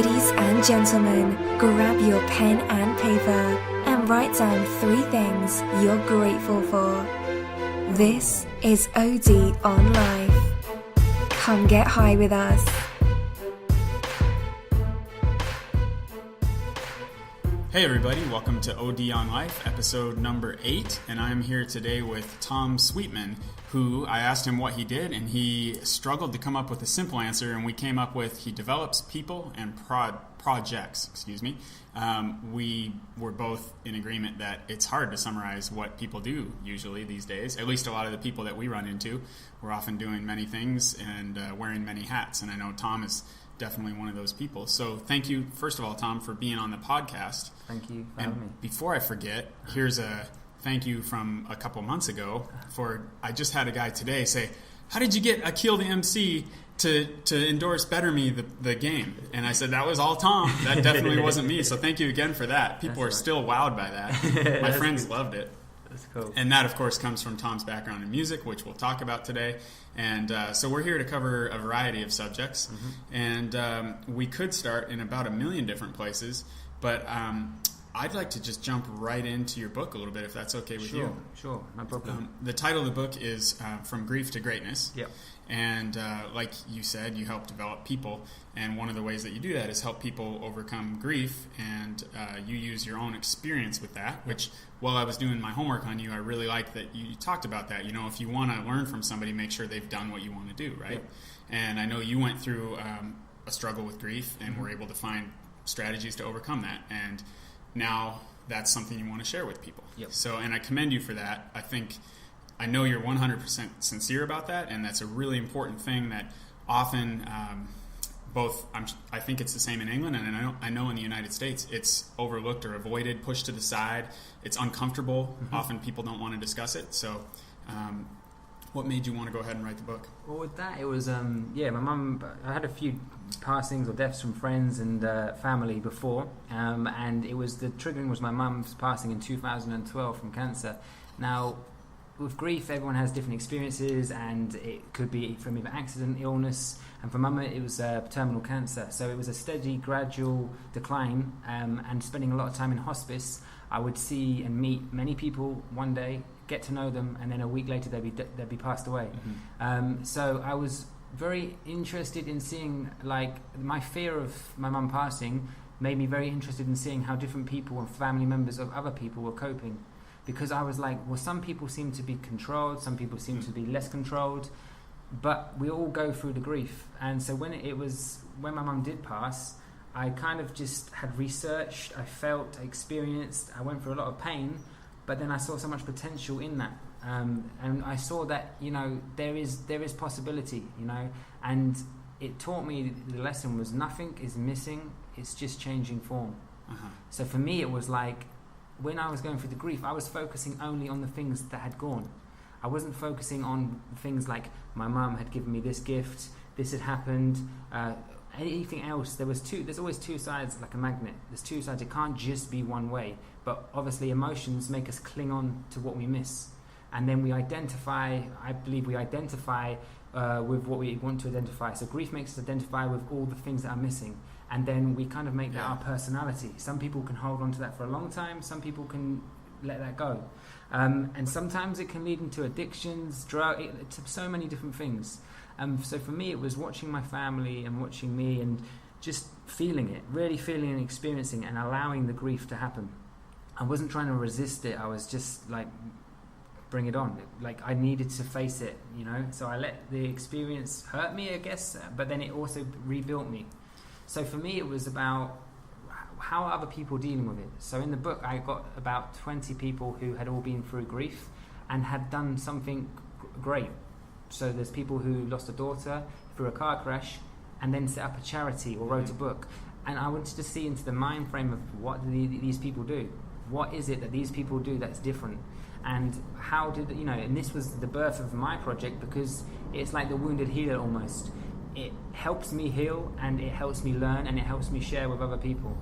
Ladies and gentlemen, grab your pen and paper and write down 3 things you're grateful for. This is OD on Life. Come get high with us. Hey everybody, welcome to OD on Life, episode number 8, and I'm here today with Tom Sweetman, who I asked him what he did, and he struggled to come up with a simple answer, and we came up with he develops people and projects. We were both in agreement that it's hard to summarize what people do usually these days. At least a lot of the people that we run into, we're often doing many things and wearing many hats, and I know Tom is definitely one of those people. So thank you, first of all, Tom, for being on the podcast. Thank you for having me. Before I forget, here's a thank you from a couple months ago. I just had a guy today say, how did you get Akil the MC to endorse Better Me, the game? And I said, that was all Tom. That definitely wasn't me. So thank you again for that. People are still wowed by that. My friends loved it. That's cool. And that, of course, comes from Tom's background in music, which we'll talk about today. And so we're here to cover a variety of subjects. Mm-hmm. And we could start in about 1 million different places. But I'd like to just jump right into your book a little bit, if that's okay with you. Sure, no problem. The title of the book is From Grief to Greatness. Yep. And like you said, you help develop people. And one of the ways that you do that is help people overcome grief. And you use your own experience with that, which while I was doing my homework on you, I really like that you talked about that. You know, if you want to learn from somebody, make sure they've done what you want to do, right? Yep. And I know you went through a struggle with grief and were able to find strategies to overcome that. And now that's something you want to share with people. Yep. So, and I commend you for that. I know you're 100% sincere about that, and that's a really important thing that often I think it's the same in England, and I know in the United States it's overlooked or avoided, pushed to the side. It's uncomfortable. Mm-hmm. Often people don't want to discuss it. So what made you want to go ahead and write the book? Well, with that, it was, my mum, I had a few passings or deaths from friends and family before, and the triggering was my mum's passing in 2012 from cancer. Now, with grief, everyone has different experiences, and it could be from either accident, illness, and for mum it was terminal cancer. So it was a steady, gradual decline, and spending a lot of time in hospice. I would see and meet many people one day, get to know them, and then a week later they'd be passed away. Mm-hmm. So I was very interested in seeing, like, my fear of my mum passing made me very interested in seeing how different people and family members of other people were coping. Because I was like, well, some people seem to be controlled, some people seem to be less controlled, but we all go through the grief. And so when my mum did pass, I kind of just had researched, I felt, I experienced, I went through a lot of pain, but then I saw so much potential in that. And I saw that, you know, there is possibility, you know, and it taught me the lesson was nothing is missing, it's just changing form. Uh-huh. So for me, it was like, when I was going through the grief, I was focusing only on the things that had gone. I wasn't focusing on things like my mum had given me this gift, this had happened, anything else. There's always two sides, like a magnet. There's two sides. It can't just be one way. But obviously emotions make us cling on to what we miss. And then I believe we identify with what we want to identify. So grief makes us identify with all the things that are missing. And then we kind of make that our personality. Some people can hold on to that for a long time. Some people can let that go. And sometimes it can lead into addictions, to so many different things. So for me, it was watching my family and watching me and just feeling it, really feeling and experiencing and allowing the grief to happen. I wasn't trying to resist it. I was just like, bring it on. Like, I needed to face it, you know. So I let the experience hurt me, I guess, but then it also rebuilt me. So for me, it was about how are other people dealing with it. So in the book, I got about 20 people who had all been through grief and had done something great. So there's people who lost a daughter through a car crash and then set up a charity or wrote a book. And I wanted to see into the mind frame of what do these people do. What is it that these people do that's different? And how did, you know, and this was the birth of my project because it's like the wounded healer almost. It helps me heal and it helps me learn and it helps me share with other people.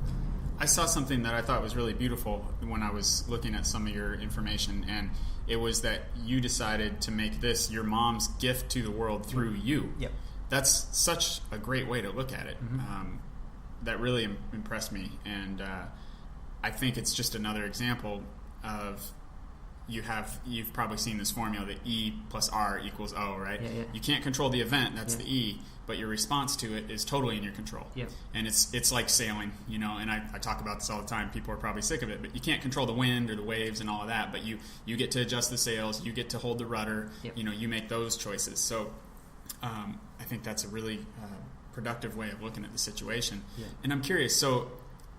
I saw something that I thought was really beautiful when I was looking at some of your information, and it was that you decided to make this your mom's gift to the world through you. Yep. That's such a great way to look at it. Mm-hmm. that really impressed me, and I think it's just another example of you've probably seen this formula that E plus R equals O, right? Yeah. You can't control the event, that's the E, but your response to it is totally in your control. Yeah. And it's like sailing, and I talk about this all the time. People are probably sick of it, but you can't control the wind or the waves and all of that, but you get to adjust the sails, you get to hold the rudder, you make those choices. So I think that's a really productive way of looking at the situation. Yeah. And I'm curious, so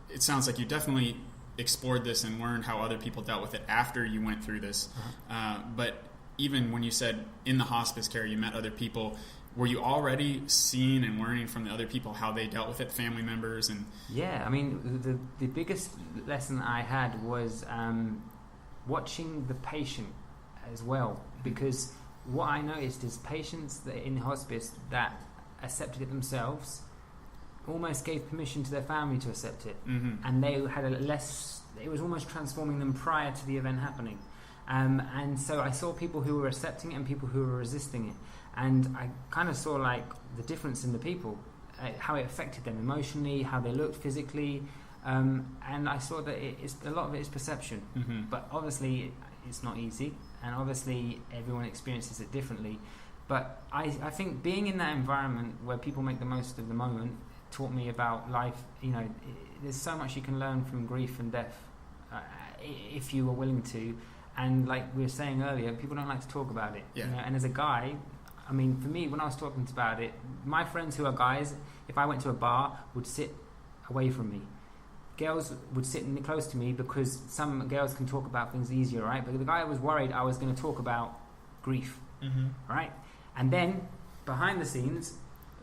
it sounds like you definitely explored this and learned how other people dealt with it after you went through this. But even when you said in the hospice care you met other people, were you already seeing and learning from the other people how they dealt with it, family members? And yeah, I mean, the biggest lesson I had was watching the patient as well, because what I noticed is patients that in hospice that accepted it themselves almost gave permission to their family to accept it, and they had it was almost transforming them prior to the event happening, and so I saw people who were accepting it and people who were resisting it, and I kind of saw like the difference in the people, how it affected them emotionally, how they looked physically, and I saw that a lot of it is perception, but obviously it's not easy, and obviously everyone experiences it differently, but I think being in that environment where people make the most of the moment taught me about life. There's so much you can learn from grief and death if you are willing to, and like we were saying earlier, people don't like to talk about it. And as a guy, I mean, for me, when I was talking about it, my friends who are guys, if I went to a bar, would sit away from me. Girls would sit close to me because some girls can talk about things easier, right? But the guy was worried I was going to talk about grief, right? And then behind the scenes,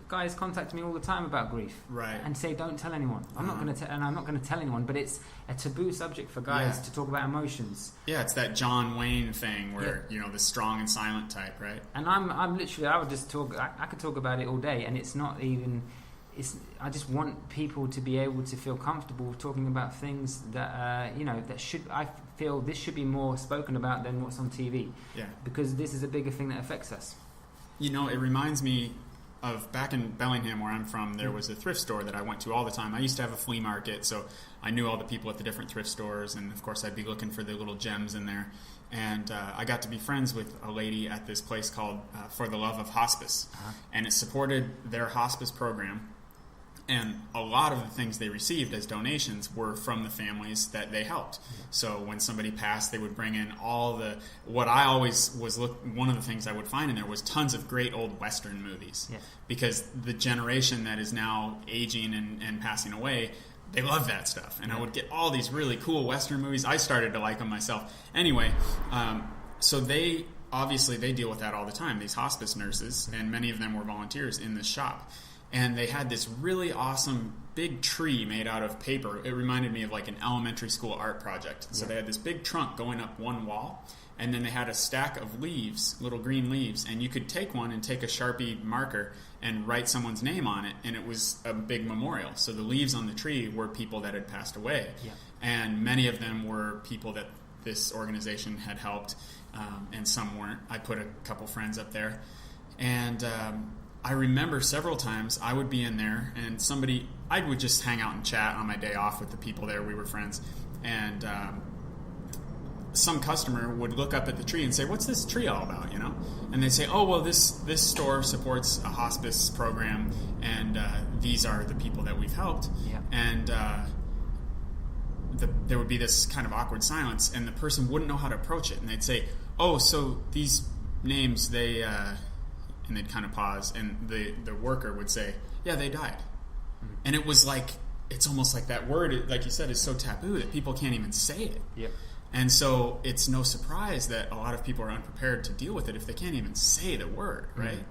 guys contact me all the time about grief, right? And say, don't tell anyone. I'm not going to, and I'm not going to tell anyone. But it's a taboo subject for guys to talk about emotions. Yeah, it's that John Wayne thing where the strong and silent type, right? And I'm literally, I would just talk. I could talk about it all day, and it's not even. I just want people to be able to feel comfortable talking about things that that should. I feel this should be more spoken about than what's on TV. Yeah. Because this is a bigger thing that affects us. It reminds me of back in Bellingham, where I'm from. There was a thrift store that I went to all the time. I used to have a flea market, so I knew all the people at the different thrift stores, and of course I'd be looking for the little gems in there. And I got to be friends with a lady at this place called For the Love of Hospice, and it supported their hospice program. And a lot of the things they received as donations were from the families that they helped. So when somebody passed, they would bring in what I always one of the things I would find in there was tons of great old Western movies. Yeah. Because the generation that is now aging and passing away, they love that stuff. And I would get all these really cool Western movies. I started to like them myself. Anyway, so they deal with that all the time, these hospice nurses, and many of them were volunteers in this shop. And they had this really awesome big tree made out of paper. It reminded me of like an elementary school art project. So they had this big trunk going up one wall, and then they had a stack of leaves, little green leaves, and you could take one and take a Sharpie marker and write someone's name on it, and it was a big memorial. So the leaves on the tree were people that had passed away. Yeah. And many of them were people that this organization had helped, and some weren't. I put a couple friends up there. And I remember several times I would be in there and I would just hang out and chat on my day off with the people there. We were friends. And some customer would look up at the tree and say, "What's this tree all about?" And they'd say, "Oh, well, this store supports a hospice program, and these are the people that we've helped." Yeah. And there would be this kind of awkward silence, and the person wouldn't know how to approach it. And they'd say, "Oh, so these names, they..." And they'd kind of pause, and the worker would say, "Yeah, they died." Mm-hmm. And it was like, it's almost like that word, like you said, is so taboo that people can't even say it. Yep. And so it's no surprise that a lot of people are unprepared to deal with it if they can't even say the word, right?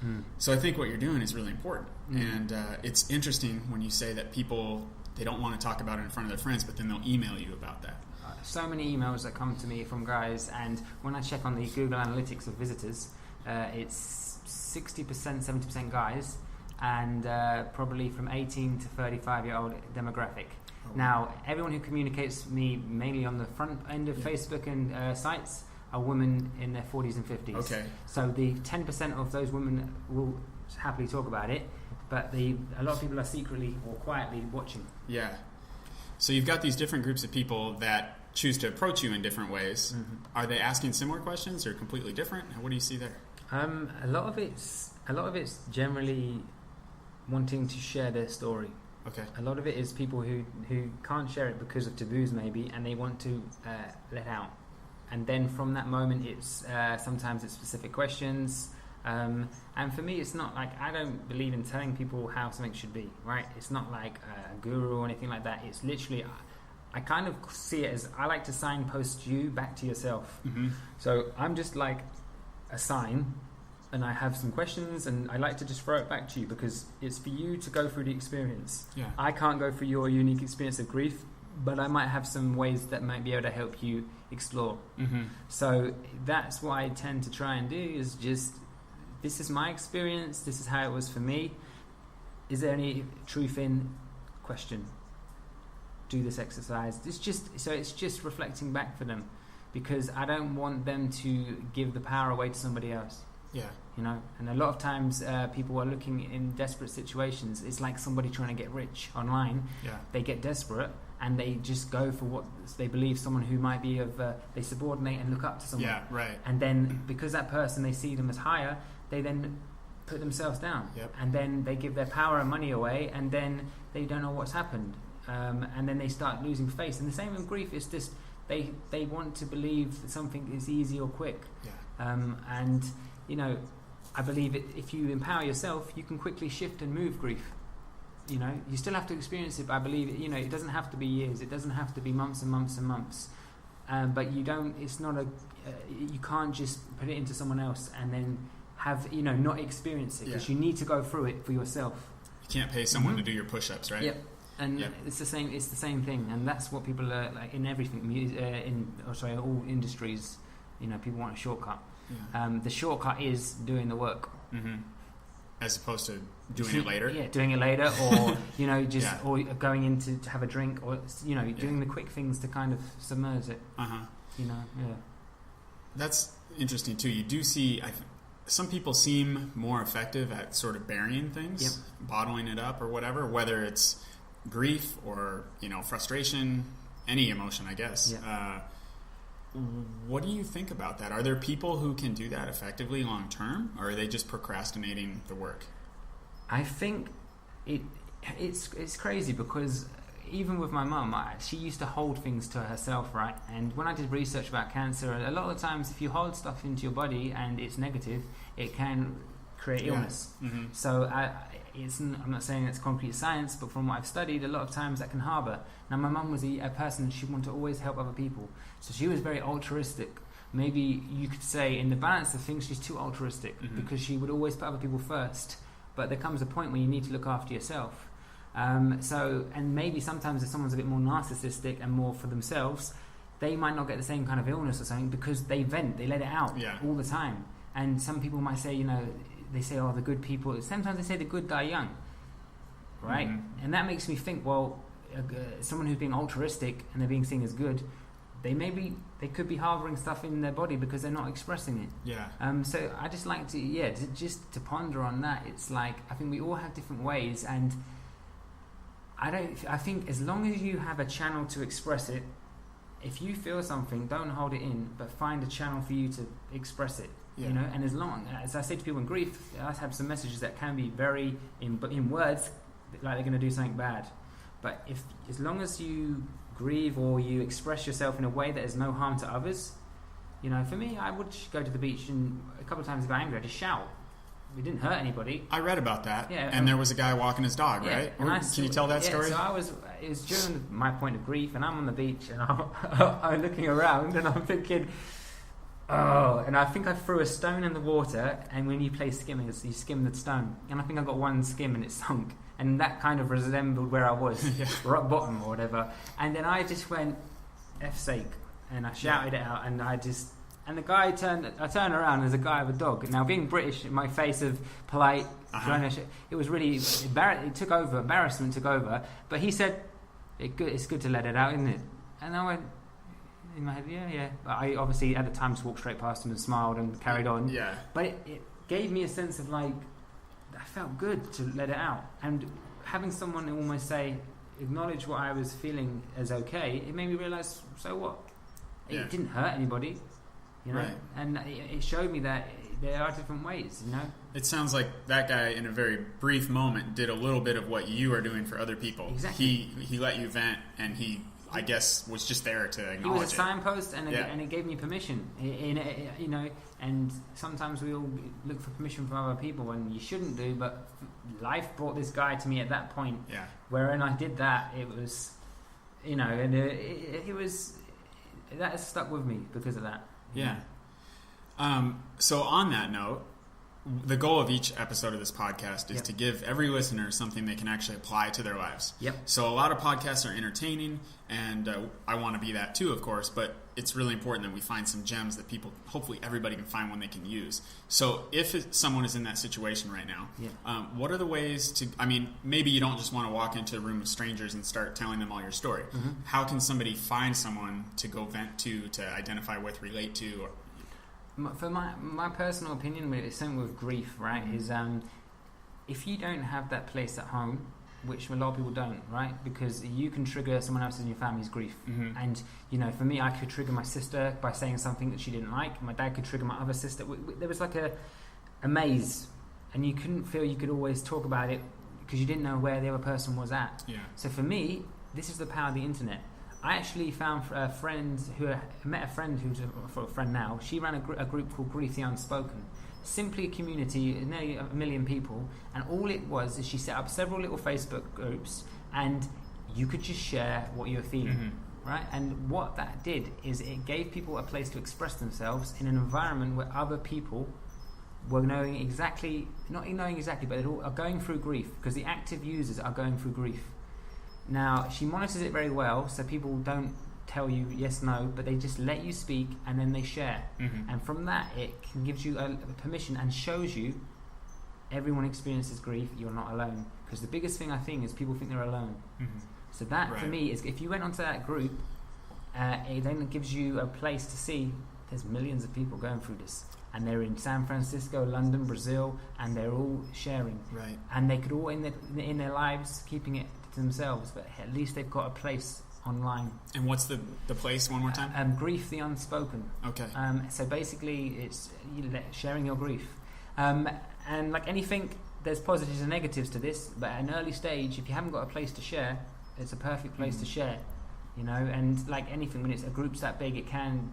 Mm-hmm. So I think what you're doing is really important. Mm-hmm. And it's interesting when you say that people, they don't want to talk about it in front of their friends, but then they'll email you about that. So many emails that come to me from guys, and when I check on the Google Analytics of visitors, it's 60%, 70% guys, and probably from 18 to 35-year-old demographic. Oh. Now, everyone who communicates with me mainly on the front end of Facebook and sites are women in their 40s and 50s. Okay. So the 10% of those women will happily talk about it. but a lot of people are secretly or quietly watching. Yeah. So you've got these different groups of people that choose to approach you in different ways. Mm-hmm. Are they asking similar questions or completely different? What do you see there? A lot of it's generally wanting to share their story. Okay. A lot of it is people who can't share it because of taboos maybe, and they want to let out. And then from that moment, it's sometimes it's specific questions. And for me, it's not like, I don't believe in telling people how something should be, right? It's not like a guru or anything like that. It's literally, I kind of see it as, I like to signpost you back to yourself. Mm-hmm. So I'm just like a sign, and I have some questions, and I like to just throw it back to you because it's for you to go through the experience. Yeah. I can't go through your unique experience of grief, but I might have some ways that might be able to help you explore. Mm-hmm. So that's what I tend to try and do, is just, this is my experience, this is how it was for me. Is there any truth in question? Do this exercise. It's just reflecting back for them, because I don't want them to give the power away to somebody else. Yeah. You know, and a lot of times people are looking in desperate situations. It's like somebody trying to get rich online. Yeah. They get desperate and they just go for what they believe someone who might be of, they subordinate and look up to someone. Yeah, right. And then because that person, they see them as higher, they then put themselves down. Yep. And then they give their power and money away, and then they don't know what's happened. And then they start losing faith. And the same with grief, is just they want to believe that something is easy or quick. Yeah. And you know, I believe if you empower yourself, you can quickly shift and move grief. You know, you still have to experience it, but I believe, you know, it doesn't have to be years. It doesn't have to be months and months and months. But you don't, it's not you can't just put it into someone else and then have, you know, not experience it, because you need to go through it for yourself. You can't pay someone to do your push-ups, right? Yep. And it's the same thing, and that's what people are like in everything, all industries. You know, people want a shortcut. Yeah. The shortcut is doing the work, as opposed to doing it later. Yeah, doing it later, or you know, just or going in to have a drink, or you know, doing the quick things to kind of submerge it. You know, That's interesting too. You do see, some people seem more effective at sort of burying things, bottling it up or whatever, whether it's grief or, you know, frustration, any emotion, I guess. Yeah. What do you think about that? Are there people who can do that effectively long term, or are they just procrastinating the work? I think it's crazy, because even with my mum, she used to hold things to herself, right? And when I did research about cancer, a lot of the times if you hold stuff into your body and it's negative, it can create illness. So I'm not saying it's concrete science, but from what I've studied, a lot of times that can harbour. Now, my mum was a person, she wanted to always help other people. So she was very altruistic. Maybe you could say in the balance of things, she's too altruistic, because she would always put other people first. But there comes a point when you need to look after yourself. And maybe sometimes if someone's a bit more narcissistic and more for themselves, they might not get the same kind of illness or something, because they vent, they let it out all the time. And some people might say, you know, they say, oh, the good people, sometimes they say the good die young, right? And that makes me think, well, someone who's being altruistic and they're being seen as good, they could be harboring stuff in their body because they're not expressing it. So I just like to ponder on that. It's like, I think we all have different ways, and I think as long as you have a channel to express it, if you feel something, don't hold it in, but find a channel for you to express it. You know, and as long as I say to people in grief, I have some messages that can be very in words, like they're going to do something bad. But as long as you grieve or you express yourself in a way that is no harm to others, you know, for me, I would go to the beach, and a couple of times if I got angry, I just shout. We didn't hurt anybody. I read about that. Yeah, and there was a guy walking his dog, right? Can you tell that story? So it was during my point of grief, and I'm on the beach, and I'm looking around, and I'm thinking, oh, and I think I threw a stone in the water, and when you play skimmers, you skim the stone, and I think I got one skim and it sunk, and that kind of resembled where I was, rock bottom or whatever. And then I just went, F's sake, and I shouted it out, and and the guy I turned around, there's a guy with a dog. Now, being British, my face of polite, it was really embarrassment took over, but he said, it's good to let it out, isn't it? And I went, in my head, yeah. But I obviously at the time just walked straight past him and smiled and carried on. Yeah. But it gave me a sense of like, I felt good to let it out. And having someone almost acknowledge what I was feeling as okay, it made me realise, so what? It didn't hurt anybody, you know? Right. And it showed me that there are different ways, you know? It sounds like that guy, in a very brief moment, did a little bit of what you are doing for other people. Exactly. He let you vent, and he, I guess, was just there to acknowledge it. He was a signpost, and it gave me permission. You know, and sometimes we all look for permission from other people, and you shouldn't do. But life brought this guy to me at that point. Yeah. Wherein I did that, it was, you know, and it was that has stuck with me because of that. Yeah. So on that note, the goal of each episode of this podcast is to give every listener something they can actually apply to their lives. Yep. So a lot of podcasts are entertaining, and I want to be that too, of course, but it's really important that we find some gems that hopefully everybody can find one they can use. So if someone is in that situation right now, what are the ways to, I mean, maybe you don't just want to walk into a room of strangers and start telling them all your story. Mm-hmm. How can somebody find someone to go vent to identify with, relate to, or for my personal opinion, it's something with grief, right? Is if you don't have that place at home, which a lot of people don't, right? Because you can trigger someone else in your family's grief, and you know, for me, I could trigger my sister by saying something that she didn't like. My dad could trigger my other sister. There was like a maze, and you couldn't feel you could always talk about it because you didn't know where the other person was at. Yeah. So for me, this is the power of the internet. I actually found a friend met a friend who's a friend now. She ran a group called Grief the Unspoken. Simply a community, nearly 1 million people, and all it was is she set up several little Facebook groups, and you could just share what you were feeling, right? And what that did is it gave people a place to express themselves in an environment where other people were not knowing exactly, but they are going through grief, because the active users are going through grief. Now, she monitors it very well, so people don't tell you yes, no, but they just let you speak, and then they share. And from that, it gives you a permission and shows you everyone experiences grief, you're not alone. Because the biggest thing I think is people think they're alone. So that, for me, is if you went onto that group, it then gives you a place to see there's millions of people going through this. And they're in San Francisco, London, Brazil, and they're all sharing. Right. And they could all, in their lives, keeping it to themselves, but at least they've got a place online. And what's the place one more time? Grief the Unspoken. Okay. So basically, it's sharing your grief. And like anything, there's positives and negatives to this, but at an early stage, if you haven't got a place to share, it's a perfect place to share. You know, and like anything, when it's a group's that big,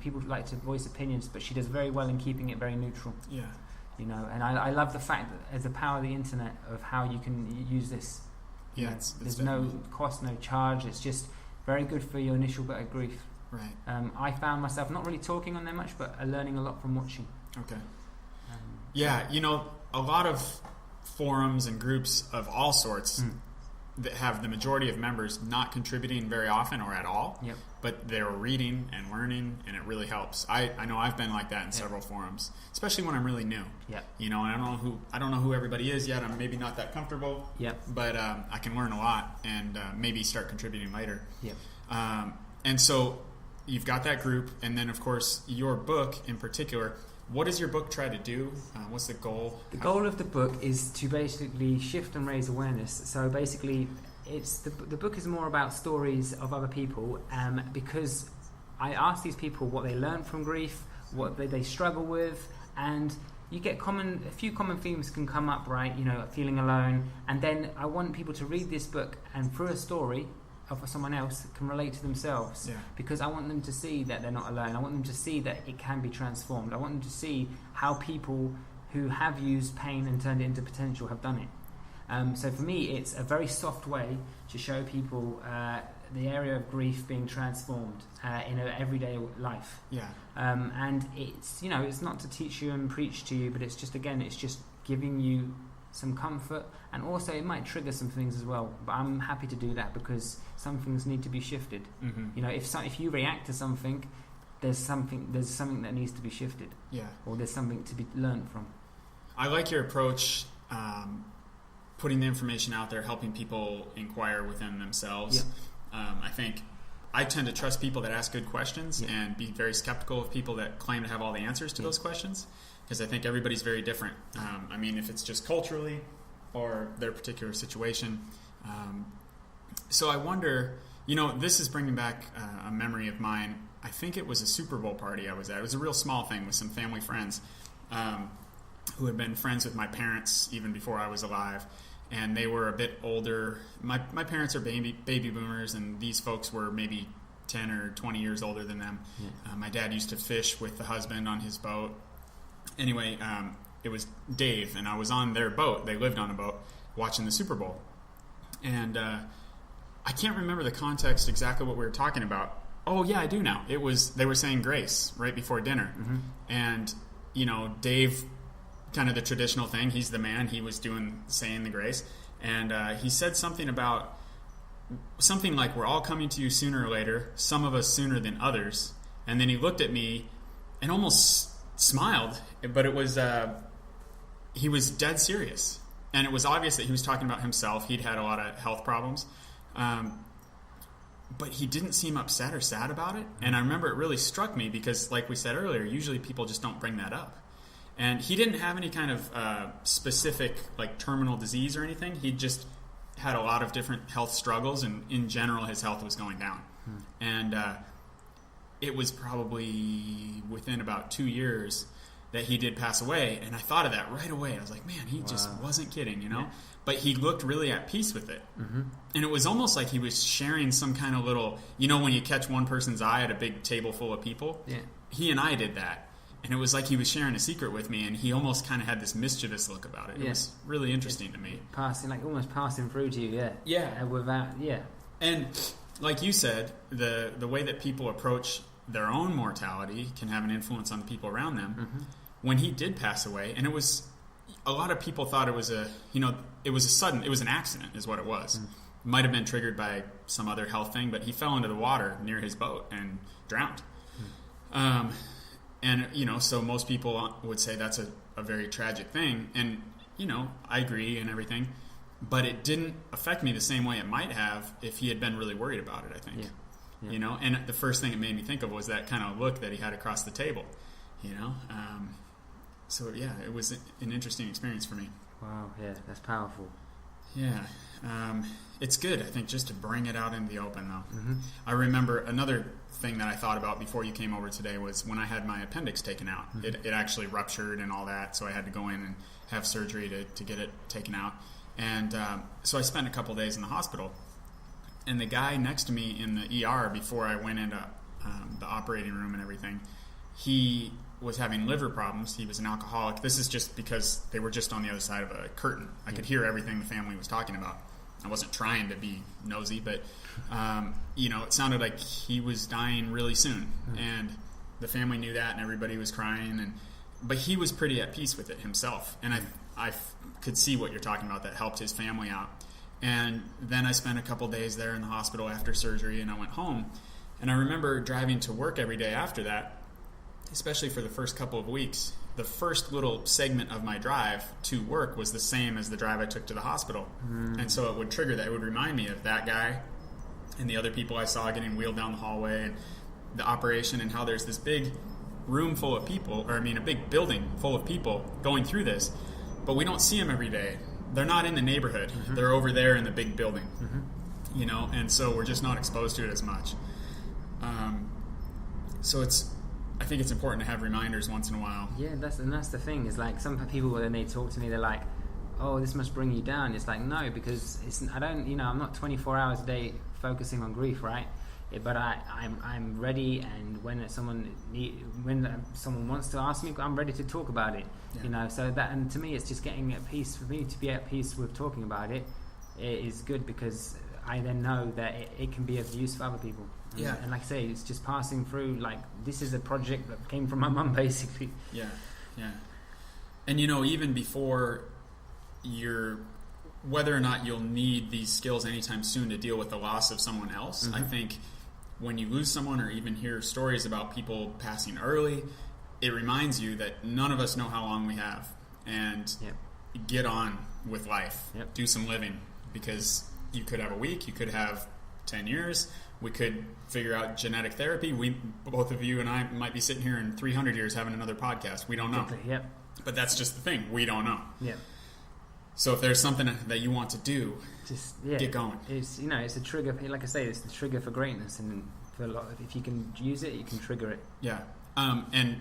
people like to voice opinions, but she does very well in keeping it very neutral. Yeah. You know, and I love the fact that there's the power of the internet of how you can use this. Yeah, there's no cost, no charge. It's just very good for your initial bit of grief. Right. I found myself not really talking on there much, but learning a lot from watching. Okay. Yeah, you know, a lot of forums and groups of all sorts that have the majority of members not contributing very often or at all, but they're reading and learning, and it really helps. I know I've been like that in several forums, especially when I'm really new. You know, and I don't know who everybody is yet. I'm maybe not that comfortable. But I can learn a lot and maybe start contributing later. And so you've got that group, and then of course your book in particular. What does your book try to do? What's the goal? The goal of the book is to basically shift and raise awareness. So basically, it's the book is more about stories of other people, because I ask these people what they learn from grief, what they struggle with, and you get a few common themes can come up, right? You know, feeling alone, and then I want people to read this book and through a story of someone else can relate to themselves, because I want them to see that they're not alone. I want them to see that it can be transformed. I want them to see how people who have used pain and turned it into potential have done it. So for me, it's a very soft way to show people the area of grief being transformed in an everyday life. And it's, you know, it's not to teach you and preach to you, but it's just giving you some comfort, and also it might trigger some things as well, but I'm happy to do that because some things need to be shifted. You know, if you react to something, there's something that needs to be shifted, or there's something to be learned from. I like your approach, putting the information out there, helping people inquire within themselves. I think I tend to trust people that ask good questions and be very skeptical of people that claim to have all the answers to those questions, because I think everybody's very different. I mean, if it's just culturally, or their particular situation. So I wonder, this is bringing back a memory of mine. I think it was a Super Bowl party I was at. It was a real small thing with some family friends who had been friends with my parents even before I was alive. And they were a bit older. My parents are baby boomers, and these folks were maybe 10 or 20 years older than them. Yeah. My dad used to fish with the husband on his boat. Anyway, it was Dave, and I was on their boat. They lived on a boat watching the Super Bowl. And I can't remember the context exactly what we were talking about. Oh, yeah, I do now. They were saying grace right before dinner. Mm-hmm. And, Dave, kind of the traditional thing, he's the man. He was saying the grace. And he said something like, we're all coming to you sooner or later, some of us sooner than others. And then he looked at me and almost smiled, but it was he was dead serious. And it was obvious that he was talking about himself. He'd had a lot of health problems. But he didn't seem upset or sad about it. And I remember it really struck me because, like we said earlier, usually people just don't bring that up. And he didn't have any kind of specific, like, terminal disease or anything. He just had a lot of different health struggles, and in general, his health was going down. And it was probably within about 2 years that he did pass away. And I thought of that right away. I was like, man, he just wasn't kidding, Yeah. But he looked really at peace with it. Mm-hmm. And it was almost like he was sharing some kind of little, when you catch one person's eye at a big table full of people? Yeah. He and I did that. And it was like he was sharing a secret with me, and he almost kind of had this mischievous look about it. It was really interesting to me. Almost passing through to you, yeah. Yeah. And like you said, the way that people approach their own mortality can have an influence on the people around them. Mm-hmm. When he did pass away, and a lot of people thought it was an accident is what it was. Mm. Might have been triggered by some other health thing, but he fell into the water near his boat and drowned. Mm. And, so most people would say that's a very tragic thing. And, I agree and everything. But it didn't affect me the same way it might have if he had been really worried about it, I think. Yeah. And the first thing it made me think of was that kind of look that he had across the table, So, yeah, it was an interesting experience for me. Wow, yeah, that's powerful. Yeah. It's good, I think, just to bring it out in the open, though. Mm-hmm. I remember another thing that I thought about before you came over today was when I had my appendix taken out. Mm-hmm. It actually ruptured and all that, so I had to go in and have surgery to get it taken out. And so I spent a couple days in the hospital. And the guy next to me in the ER before I went into the operating room and everything, he was having liver problems. He was an alcoholic. This is just because they were just on the other side of a curtain. I could hear everything the family was talking about. I wasn't trying to be nosy, but it sounded like he was dying really soon, and the family knew that, and everybody was crying. But he was pretty at peace with it himself, and I could see what you're talking about. That helped his family out. And then I spent a couple days there in the hospital after surgery, and I went home. And I remember driving to work every day after that, especially for the first couple of weeks. The first little segment of my drive to work was the same as the drive I took to the hospital. And so it would trigger that. It would remind me of that guy and the other people I saw getting wheeled down the hallway, and the operation, and how there's this big room full of people, a big building full of people going through this, but we don't see them every day. They're not in the neighborhood. Mm-hmm. They're over there in the big building, and so we're just not exposed to it as much. So I think it's important to have reminders once in a while. Yeah, that's the thing. Is like some people, when they talk to me, they're like, "Oh, this must bring you down." It's like, no, because I'm not 24 hours a day focusing on grief, right? But I'm ready, and when someone wants to ask me, I'm ready to talk about it. Yeah. So that, and to me, it's just getting at peace. For me to be at peace with talking about it is good, because I then know that it can be of use for other people. Yeah. And like I say, it's just passing through, like, this is a project that came from my mum, basically. Yeah. And even before whether or not you'll need these skills anytime soon to deal with the loss of someone else, I think when you lose someone, or even hear stories about people passing early, it reminds you that none of us know how long we have. And get on with life. Yep. Do some living, because you could have a week, you could have 10 years. We could figure out genetic therapy. Both of you and I might be sitting here in 300 years having another podcast. We don't know. Exactly. Yep. But that's just the thing. We don't know. Yeah. So if there's something that you want to do, just get going. It's it's a trigger. Like I say, it's the trigger for greatness, and for a lot. If you can use it, you can trigger it. Yeah. And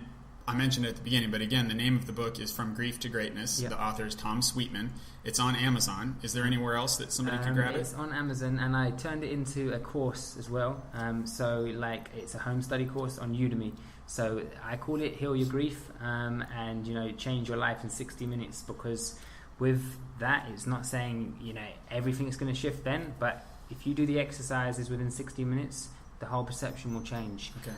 I mentioned it at the beginning, but again, the name of the book is From Grief to Greatness. Yep. The author is Tom Sweetman. It's on Amazon. Is there anywhere else that somebody can grab it? It's on Amazon, and I turned it into a course as well. So like it's a home study course on Udemy. So I call it Heal Your Grief, and change your life in 60 minutes, because with that, it's not saying everything's going to shift then, but if you do the exercises within 60 minutes, the whole perception will change. Okay.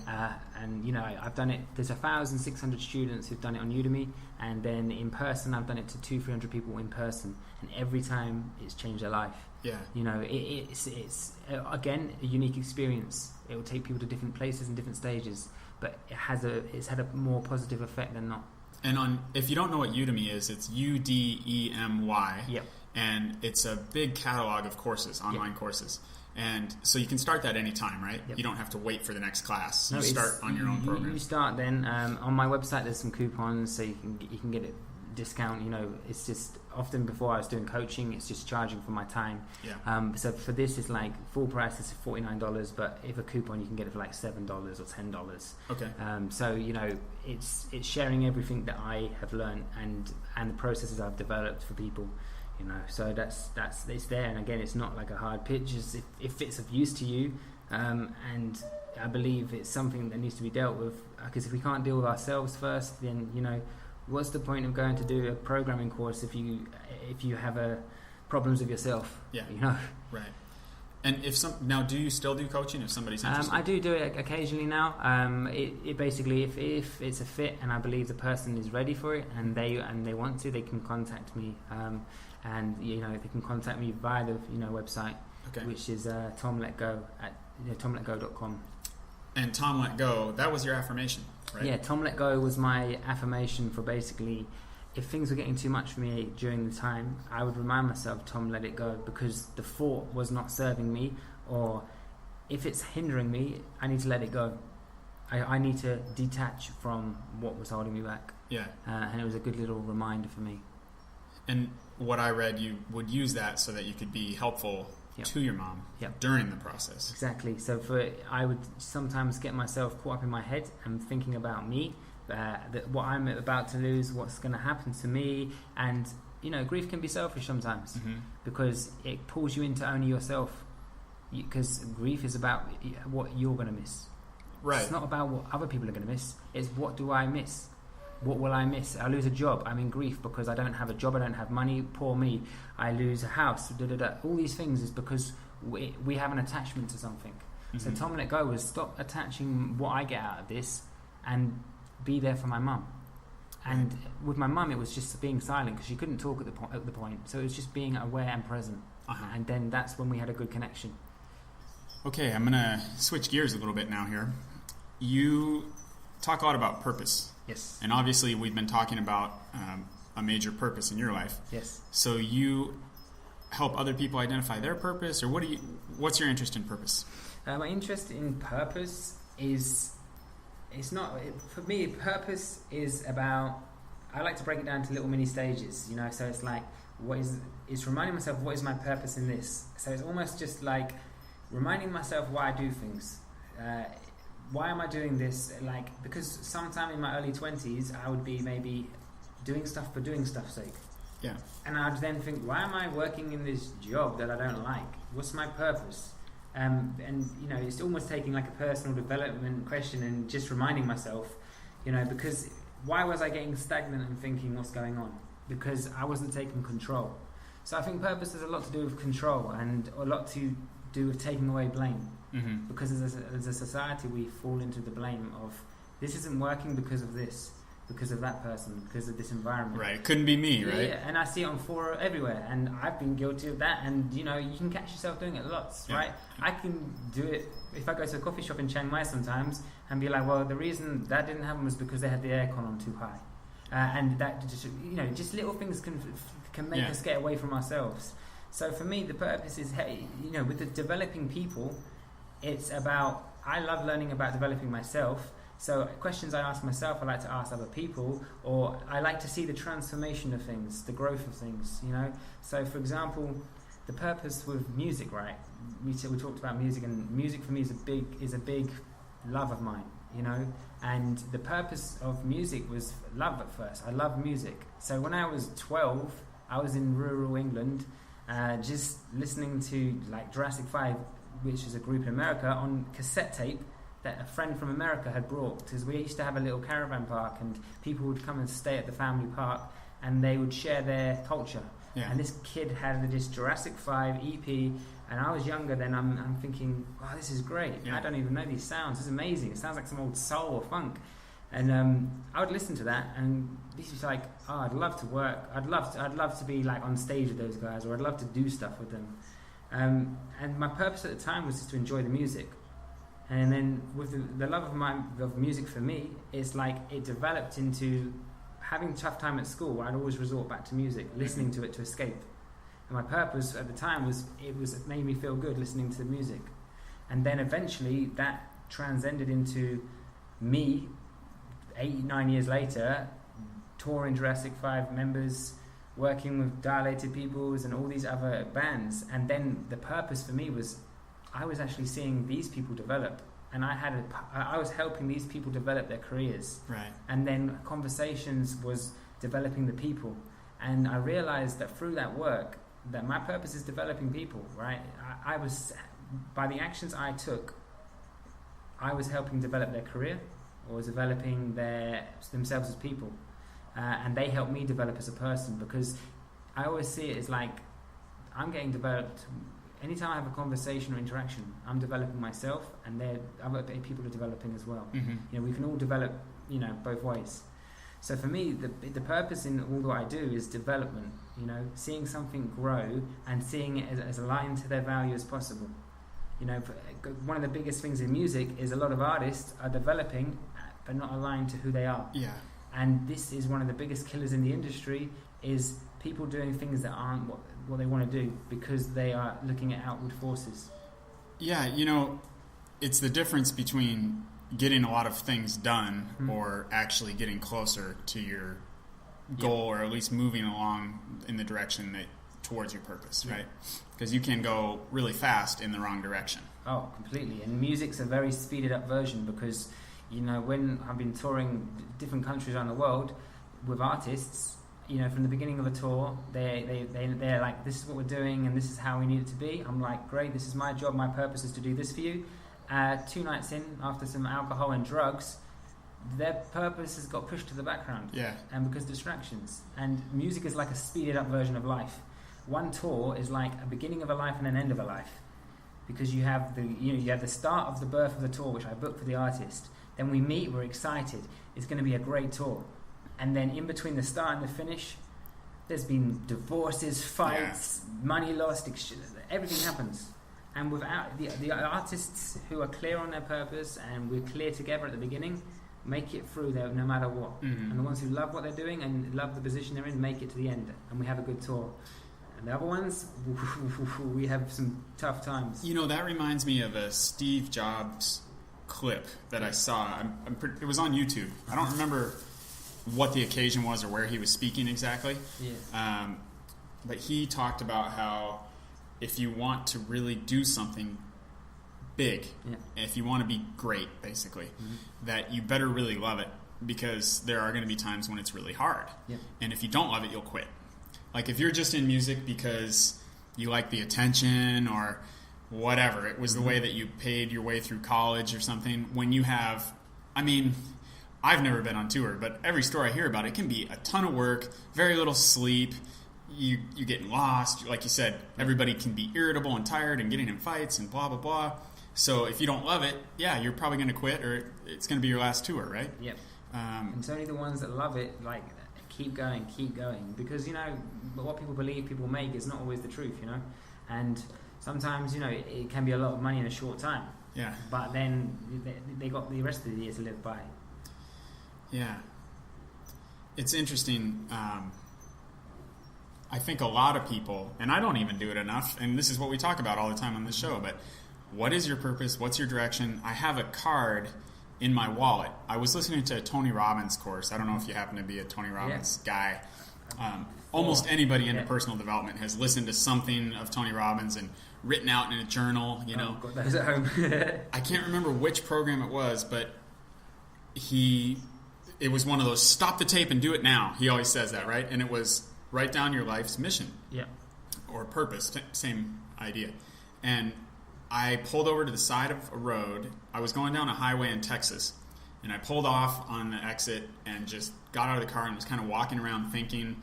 And I've done it. There's 1,600 students who've done it on Udemy, and then in person, I've done it to 200-300 people in person, and every time it's changed their life. Yeah. It's again a unique experience. It will take people to different places and different stages, but it's had a more positive effect than not. And if you don't know what Udemy is, it's UDEMY. Yep. And it's a big catalog of courses, online courses. And so you can start that anytime, right? Yep. You don't have to wait for the next class. No, you start on your own program. You start then. On my website, there's some coupons, so you can get a discount. It's just often before I was doing coaching, it's just charging for my time. Yeah. So for this, it's like full price is $49, but if a coupon, you can get it for like $7 or $10. Okay. So it's sharing everything that I have learned and the processes I've developed for people. So that's it's there, and again, it's not like a hard pitch. If it's of use to you, and I believe it's something that needs to be dealt with, because if we can't deal with ourselves first, then what's the point of going to do a programming course if you have problems with yourself? Yeah. Right. And now, do you still do coaching if somebody's interested? I do it occasionally now. It basically, if it's a fit and I believe the person is ready for it and they want to, they can contact me. And they can contact me via the website, okay, which is tomletgo at tomletgo.com. And Tom Let Go, that was your affirmation, right? Yeah, Tom Let Go was my affirmation for basically, if things were getting too much for me during the time, I would remind myself, Tom, let it go, because the thought was not serving me, or if it's hindering me, I need to let it go. I need to detach from what was holding me back. Yeah. And it was a good little reminder for me. And what I read, you would use that so that you could be helpful to your mom during the process. Exactly. So I would sometimes get myself caught up in my head and thinking about me, that what I'm about to lose, what's going to happen to me, and grief can be selfish sometimes, because it pulls you into only yourself. Because grief is about what you're going to miss. Right. It's not about what other people are going to miss. It's what do I miss? What will I miss? I lose a job. I'm in grief because I don't have a job. I don't have money. Poor me. I lose a house. All these things is because we have an attachment to something. So Tom Let Go was stop attaching what I get out of this and be there for my mum. And with my mum, it was just being silent because she couldn't talk at the point. So it was just being aware and present. And then that's when we had a good connection. Okay, I'm going to switch gears a little bit now here. You talk a lot about purpose. Yes. And obviously we've been talking about a major purpose in your life. Yes. So you help other people identify their purpose, or what's your interest in purpose? My interest in purpose is, for me, purpose is about, I like to break it down to little mini stages, so it's like, it's reminding myself, what is my purpose in this? So it's almost just like reminding myself why I do things. Why am I doing this? Because sometime in my early 20s, I would be maybe doing stuff for doing stuff's sake. Yeah. And I'd then think, why am I working in this job that I don't like? What's my purpose? And it's almost taking like a personal development question and just reminding myself, because why was I getting stagnant and thinking what's going on? Because I wasn't taking control. So I think purpose has a lot to do with control and a lot to do with taking away blame. Because as a society, we fall into the blame of, this isn't working because of this, because of that person, because of this environment. Right, it couldn't be me, right? Yeah, and I see it on fora everywhere, and I've been guilty of that, and you can catch yourself doing it lots, right? I can do it if I go to a coffee shop in Chiang Mai sometimes and be like, well, the reason that didn't happen was because they had the aircon on too high. And that just little things can make us get away from ourselves. So for me, the purpose is, with the developing people, it's about, I love learning about developing myself, So questions I ask myself, I like to ask other people, or I like to see the transformation of things, the growth of things, you know. So, for example, the purpose with music, right? We talked about music, and music for me is a big love of mine, you know. And the purpose of music was love at first. I love music. So when I was 12, I was in rural England, just listening to like Jurassic 5, which is a group in America, on cassette tape that a friend from America had brought, because we used to have a little caravan park and people would come and stay at the family park and they would share their culture. Yeah. And this kid had this Jurassic 5 EP, and I was younger then. I'm thinking, oh, this is great. Yeah. I don't even know these sounds. It's amazing. It sounds like some old soul or funk. And I would listen to that, and this was like, oh, I'd love to work. I'd love to be like on stage with those guys, or I'd love to do stuff with them. And my purpose at the time was just to enjoy the music. And then with the love of music for me, it's like it developed into having a tough time at school. I'd always resort back to music, listening to it to escape. And my purpose at the time it made me feel good listening to the music. And then eventually that transcended into me, 8-9 years later, touring Jurassic 5 members, working with Dilated Peoples and all these other bands. And then the purpose for me was I was actually seeing these people develop, and I was helping these people develop their careers. Right. And then Conversations was developing the people. And I realized that through that work, that my purpose is developing people, right? I was, by the actions I took, I was helping develop their career, or was developing themselves as people. And they helped me develop as a person, because I always see it as like I'm getting developed. Anytime I have a conversation or interaction, I'm developing myself, and other people are developing as well. Mm-hmm. You know, we can all develop, you know, both ways. So for me, the purpose in all that I do is development. You know, seeing something grow and seeing it as aligned to their value as possible. You know, one of the biggest things in music is a lot of artists are developing, but not aligned to who they are. Yeah. And this is one of the biggest killers in the industry, is people doing things that aren't what they want to do because they are looking at outward forces. Yeah, you know, it's the difference between getting a lot of things done or actually getting closer to your goal, or at least moving along in the direction towards your purpose, right? Because you can go really fast in the wrong direction. Oh, completely. And music's a very speeded up version, because, you know, when I've been touring different countries around the world with artists, you know, from the beginning of a tour, they're like, this is what we're doing and this is how we need it to be. I'm like, great, this is my job, my purpose is to do this for you. 2 nights in, after some alcohol and drugs, their purpose has got pushed to the background. Yeah. And because distractions. And music is like a speeded up version of life. One tour is like a beginning of a life and an end of a life. Because you have the start of the birth of the tour, which I booked for the artist. Then we meet, we're excited. It's going to be a great tour. And then in between the start and the finish, there's been divorces, fights, money lost, everything happens. And without the artists who are clear on their purpose and we're clear together at the beginning, make it through there no matter what. Mm-hmm. And the ones who love what they're doing and love the position they're in, make it to the end. And we have a good tour. And the other ones, we have some tough times. You know, that reminds me of a Steve Jobs clip that I saw. It was on YouTube. I don't remember what the occasion was or where he was speaking exactly. Yeah. But he talked about how if you want to really do something big, if you want to be great, basically, that you better really love it, because there are going to be times when it's really hard. Yeah. And if you don't love it, you'll quit. Like if you're just in music because you like the attention or whatever, it was the way that you paid your way through college or something, when you have, I mean, I've never been on tour, but every story I hear about it can be a ton of work, very little sleep, you get lost. Like you said, everybody can be irritable and tired and getting in fights and blah, blah, blah. So if you don't love it, you're probably going to quit, or it's going to be your last tour, right? Yep. And it's only the ones that love it, like, keep going, because, you know, what people believe people make is not always the truth, you know, and sometimes, you know, it can be a lot of money in a short time. Yeah. But then they got the rest of the year to live by. Yeah. It's interesting. I think a lot of people, and I don't even do it enough, and this is what we talk about all the time on this show, but what is your purpose? What's your direction? I have a card in my wallet. I was listening to a Tony Robbins course. I don't know if you happen to be a Tony Robbins guy. Almost anybody into personal development has listened to something of Tony Robbins and written out in a journal, you know. Got those at home. I can't remember which program it was, but it was one of those stop the tape and do it now. He always says that, right? And it was write down your life's mission or purpose, same idea. And I pulled over to the side of a road. I was going down a highway in Texas, and I pulled off on the exit and just got out of the car and was kind of walking around thinking,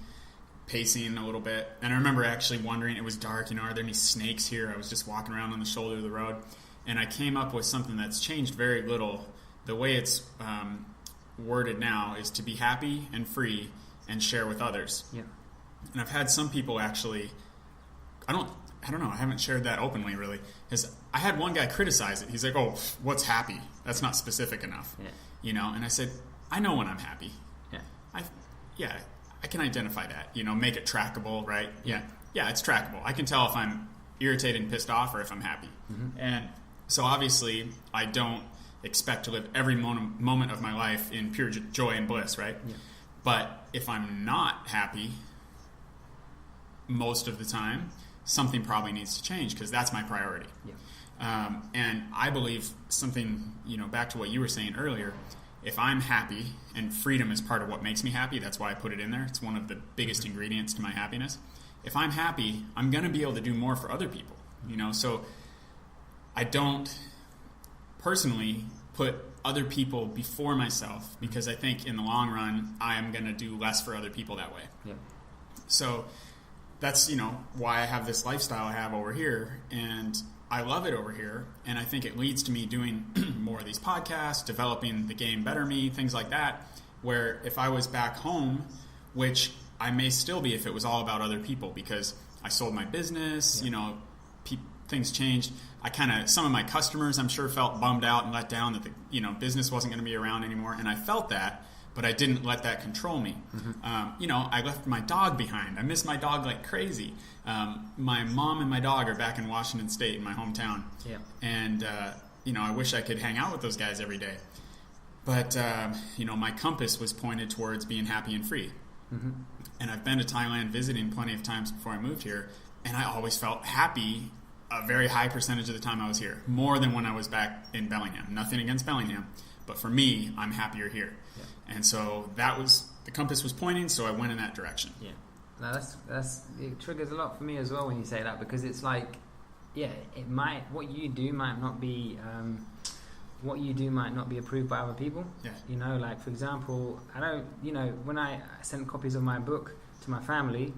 pacing a little bit. And I remember actually wondering, it was dark, you know, are there any snakes here? I was just walking around on the shoulder of the road, and I came up with something that's changed very little. The way it's worded now is to be happy and free and share with others. Yeah. And I've had some people actually, I don't know, I haven't shared that openly really, because I had one guy criticize it. He's like, oh, what's happy? That's not specific enough. Yeah. You know, and I said, I know when I'm happy. Yeah. I can identify that, you know, make it trackable, right? Yeah, it's trackable. I can tell if I'm irritated and pissed off or if I'm happy. Mm-hmm. And so obviously I don't expect to live every moment of my life in pure joy and bliss, right? Yeah. But if I'm not happy most of the time, something probably needs to change because that's my priority. Yeah. And I believe something, you know, back to what you were saying earlier, if I'm happy, and freedom is part of what makes me happy, that's why I put it in there. It's one of the biggest ingredients to my happiness. If I'm happy, I'm going to be able to do more for other people, you know? So I don't personally put other people before myself because I think in the long run, I am going to do less for other people that way. Yeah. So that's, you know, why I have this lifestyle I have over here, and I love it over here, and I think it leads to me doing more of these podcasts, developing the game better me, things like that, where if I was back home, which I may still be if it was all about other people, because I sold my business, you know, things changed. Some of my customers, I'm sure, felt bummed out and let down that the, you know, business wasn't going to be around anymore, and I felt that, but I didn't let that control me. Mm-hmm. You know, I left my dog behind. I miss my dog like crazy. My mom and my dog are back in Washington State, in my hometown. Yeah. And, you know, I wish I could hang out with those guys every day. But, you know, my compass was pointed towards being happy and free. Mm-hmm. And I've been to Thailand visiting plenty of times before I moved here, and I always felt happy a very high percentage of the time I was here, more than when I was back in Bellingham. Nothing against Bellingham, but for me, I'm happier here. Yeah. And so the compass was pointing, so I went in that direction. Yeah. No, it triggers a lot for me as well when you say that, because it's like, yeah, what you do might not be approved by other people. Yeah. You know, like for example, when I sent copies of my book to my family,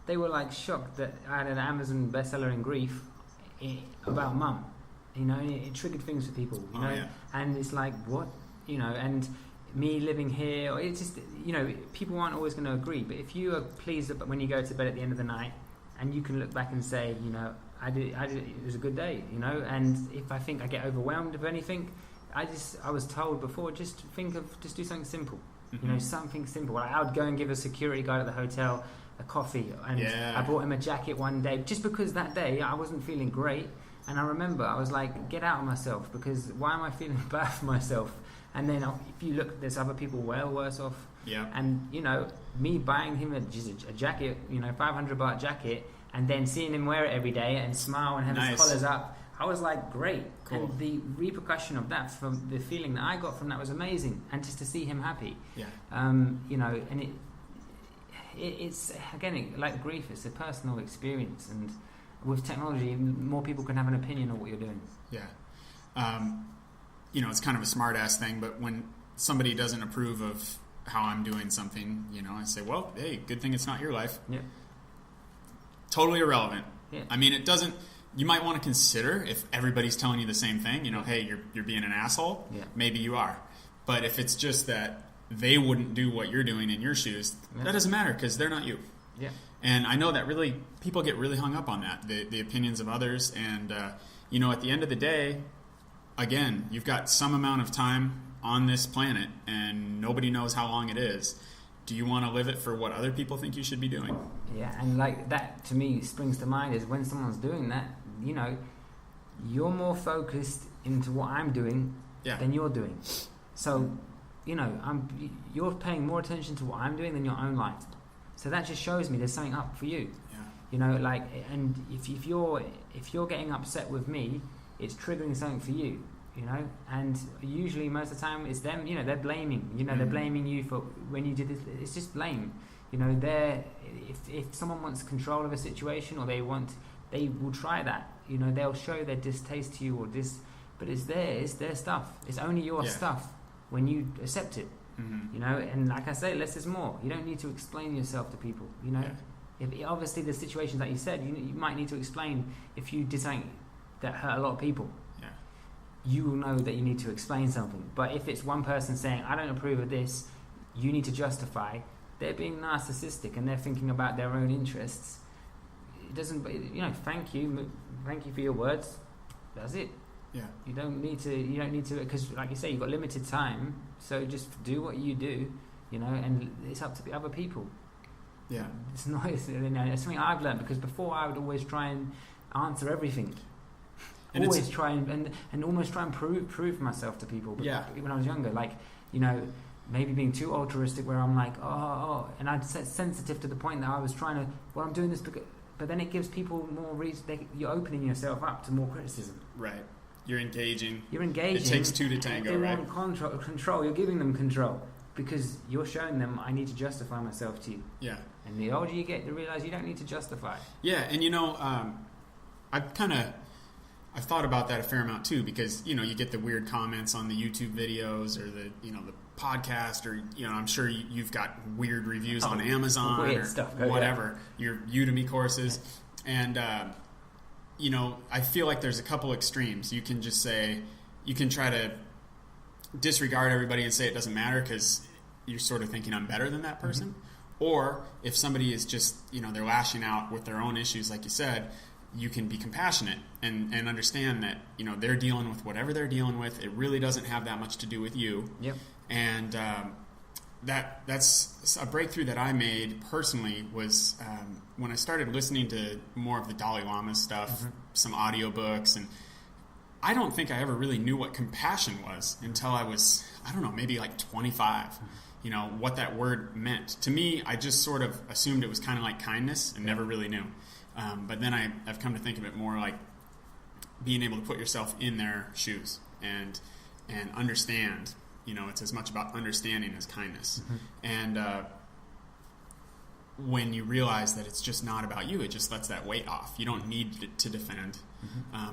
they were like shocked that I had an Amazon bestseller in grief about mum. You know, it triggered things for people. You know, yeah. And it's like, what, you know, and me living here, it's just, you know, people aren't always going to agree. But if you are pleased when you go to bed at the end of the night, and you can look back and say, you know, I did, it was a good day, you know. And if I think I get overwhelmed with anything, I was told before, just do something simple. Mm-hmm. You know, something simple. Like I would go and give a security guard at the hotel a coffee, and I bought him a jacket one day, just because that day I wasn't feeling great. And I remember I was like, get out of myself, because why am I feeling bad for myself? And then if you look, there's other people well worse off. Yeah. And, you know, me buying him a jacket, you know, $500 jacket, and then seeing him wear it every day and smile and have his collars up, I was like, great. Cool. And the repercussion of that, from the feeling that I got from that, was amazing. And just to see him happy. Yeah. You know, and it's, again, like grief, it's a personal experience. And with technology, more people can have an opinion of what you're doing. Yeah. You know, it's kind of a smart-ass thing, but when somebody doesn't approve of how I'm doing something, you know, I say, well, hey, good thing it's not your life. Yeah. Totally irrelevant. Yeah. I mean, it doesn't, you might want to consider if everybody's telling you the same thing, you know, hey, you're being an asshole. Yeah. Maybe you are. But if it's just that they wouldn't do what you're doing in your shoes, that doesn't matter, because they're not you. Yeah. And I know that really, people get really hung up on that, the opinions of others. And, you know, at the end of the day, again, you've got some amount of time on this planet, and nobody knows how long it is. Do you want to live it for what other people think you should be doing? Yeah, and like that to me springs to mind is when someone's doing that, you know, you're more focused into what I'm doing than you're doing. So, you're paying more attention to what I'm doing than your own life. So that just shows me there's something up for you. Yeah. And if you're getting upset with me, it's triggering something for you. And usually most of the time it's them. They're blaming. They're blaming you for when you did this. It's just blame. If someone wants control of a situation, or they will try that. They'll show their distaste to you or but it's their stuff. It's only your stuff when you accept it. Mm-hmm. And like I say, less is more. You don't need to explain yourself to people. If obviously the situations that you said, you might need to explain if you did something that hurt a lot of people. Yeah. You will know that you need to explain something. But if it's one person saying, I don't approve of this, you need to justify, they're being narcissistic and they're thinking about their own interests. It doesn't, thank you for your words. That's it. Yeah. You don't need to, because like you say, you've got limited time, so just do what you do, and it's up to the other people. Yeah. It's something I've learned, because before I would always try and answer everything. And always try and almost try and prove myself to people. But when I was younger, maybe being too altruistic, where I'm like, and I'd set sensitive to the point that I was trying to, I'm doing this because, but then it gives people more reason. You're opening yourself up to more criticism. Right. You're engaging. It takes two to tango, they right? They want control. You're giving them control because you're showing them, I need to justify myself to you. Yeah. And the older you get, you realize you don't need to justify. Yeah, and I've thought about that a fair amount too, because you get the weird comments on the YouTube videos or the the podcast, or I'm sure you've got weird reviews on Amazon or stuff, whatever, your Udemy courses, and I feel like there's a couple extremes. You can just say, you can try to disregard everybody and say it doesn't matter because you're sort of thinking I'm better than that person. Mm-hmm. Or if somebody is just, they're lashing out with their own issues, like you said, you can be compassionate and understand that, they're dealing with whatever they're dealing with. It really doesn't have that much to do with you. Yep. And that's a breakthrough that I made personally was when I started listening to more of the Dalai Lama stuff, some audiobooks, and I don't think I ever really knew what compassion was until I was, maybe like 25. What that word meant. To me, I just sort of assumed it was kind of like kindness and never really knew. But then I've come to think of it more like being able to put yourself in their shoes and understand. It's as much about understanding as kindness. And when you realize that it's just not about you, it just lets that weight off. You don't need to defend,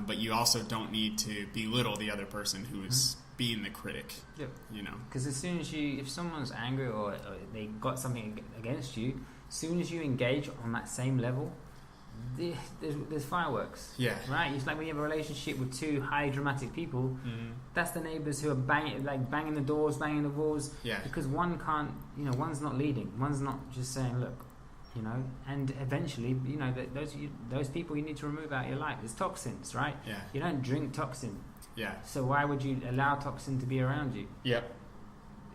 but you also don't need to belittle the other person who is being the critic. Yep. Because as soon as if someone's angry or they got something against you, as soon as you engage on that same level, there's fireworks. Yeah. Right? It's like when you have a relationship with two highly dramatic people, that's the neighbours who are banging the doors, banging the walls. Yeah. Because one can't, one's not leading. One's not just saying, look, and eventually, those people you need to remove out of your life. It's toxins, right? Yeah. You don't drink toxin. Yeah. So why would you allow toxin to be around you? Yep.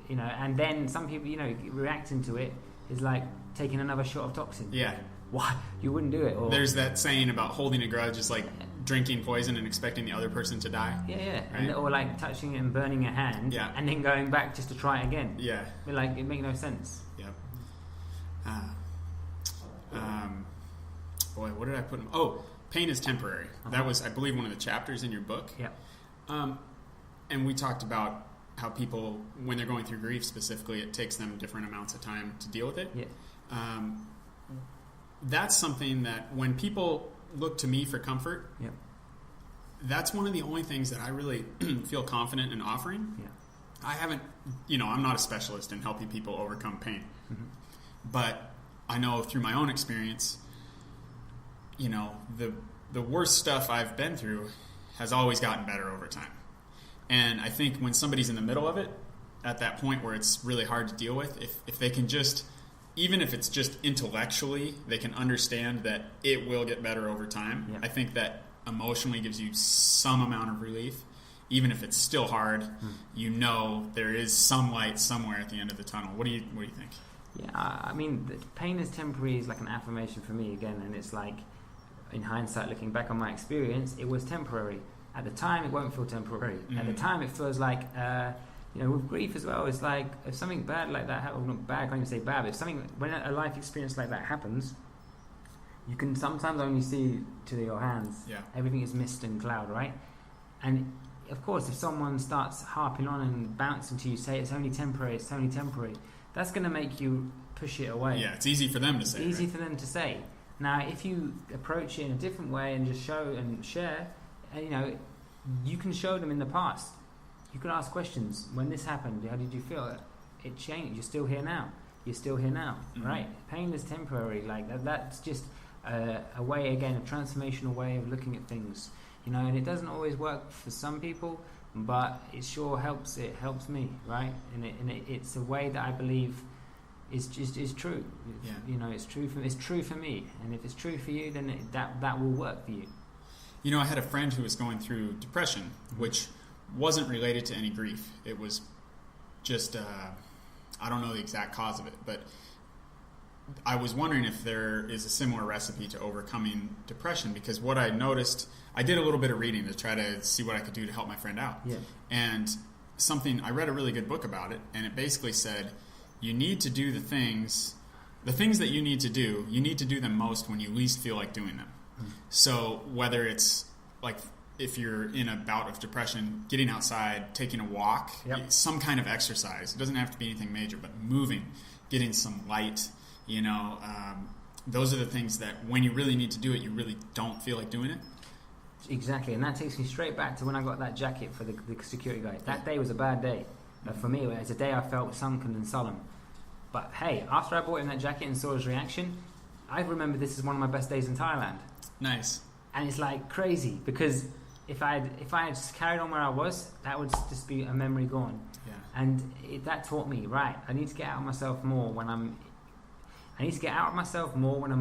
And then some people, reacting to it is like taking another shot of toxin. Yeah. Why? You wouldn't do it. Or, there's that saying about holding a grudge is like drinking poison and expecting the other person to die. Yeah. Right? Or like touching it and burning your hand. Yeah. And then going back just to try it again. Yeah. But it makes no sense. Yep. Boy, what did I put in? Oh, pain is temporary. That was, I believe, one of the chapters in your book. Yeah. And we talked about how people, when they're going through grief specifically, it takes them different amounts of time to deal with it. Yeah. That's something that when people look to me for comfort, yep. That's one of the only things that I really feel confident in offering. Yeah. I haven't, I'm not a specialist in helping people overcome pain. But I know through my own experience, the worst stuff I've been through has always gotten better over time. And I think when somebody's in the middle of it, at that point where it's really hard to deal with, if they can just, even if it's just intellectually, they can understand that it will get better over time. Yeah. I think that emotionally gives you some amount of relief. Even if it's still hard, there is some light somewhere at the end of the tunnel. What do you think? Yeah, I mean, the pain is temporary is like an affirmation for me again, and it's like, in hindsight, looking back on my experience, it was temporary. At the time, it won't feel temporary. Mm-hmm. At the time, it feels like, with grief as well, it's like if something bad like that happens, not bad, I can't even say bad, but when a life experience like that happens, you can sometimes only see to your hands. Yeah. Everything is mist and cloud, right? And of course, if someone starts harping on and bouncing to you, say it's only temporary, that's going to make you push it away. Yeah, it's easy for them to say. Easy for them to say. Now, if you approach it in a different way and just show and share, and you can show them in the past. You can ask questions. When this happened, how did you feel? It changed. You're still here now. Mm-hmm. Right? Pain is temporary. Like that. That's just a way, again, a transformational way of looking at things. And it doesn't always work for some people, but it sure helps. It helps me, right? And it's a way that I believe is true. Yeah. It's true for me, and if it's true for you, then that will work for you. I had a friend who was going through depression, which wasn't related to any grief. It was just, I don't know the exact cause of it, but I was wondering if there is a similar recipe to overcoming depression, because what I noticed, I did a little bit of reading to try to see what I could do to help my friend out. Yeah. And I read a really good book about it, and it basically said, you need to do the things that you need to do them most when you least feel like doing them. So whether it's like if you're in a bout of depression, getting outside, taking a walk, Yep. some kind of exercise. It doesn't have to be anything major, but moving, getting some light, those are the things that when you really need to do it, you really don't feel like doing it. Exactly, and that takes me straight back to when I got that jacket for the security guy. That day was a bad day. For me, it was a day I felt sunken and sullen. But hey, after I bought him that jacket and saw his reaction, I remember this is one of my best days in Thailand. Nice. And it's like crazy, because if I had just carried on where I was, that would just be a memory gone. Yeah. And that taught me, right, I need to get out of myself more when I'm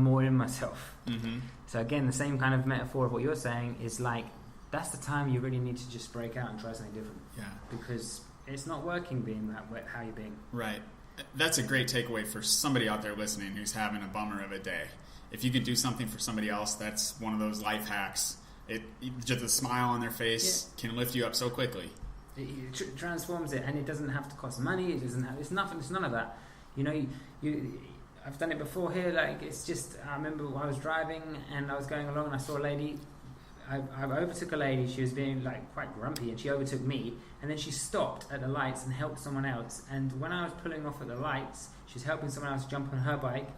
more in myself. Mm-hmm. So again, the same kind of metaphor of what you're saying is like, that's the time you really need to just break out and try something different. Yeah. Because it's not working being how you're being. Right. That's a great takeaway for somebody out there listening who's having a bummer of a day. If you could do something for somebody else, that's one of those life hacks. Just a smile on their face can lift you up so quickly. It transforms it, and it doesn't have to cost money. It's nothing. It's none of that. I've done it before here. Like, it's just, I remember I was driving and I was going along and I saw a lady. I overtook a lady. She was being like quite grumpy, and she overtook me. And then she stopped at the lights and helped someone else. And when I was pulling off at the lights, she was helping someone else jump on her bike.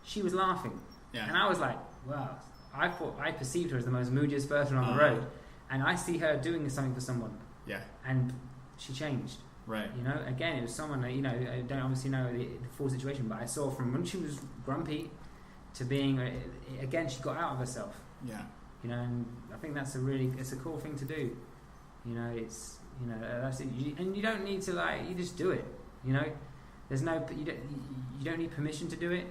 She was laughing, and I was like, wow. I perceived her as the most moodiest person on the road, and I see her doing something for someone. Yeah. And she changed. Right. Again, it was someone that, I don't obviously know the full situation, but I saw from when she was grumpy to being, again, she got out of herself. Yeah. And I think it's a cool thing to do. That's it. And you don't need to, you just do it. There's no, you don't need permission to do it.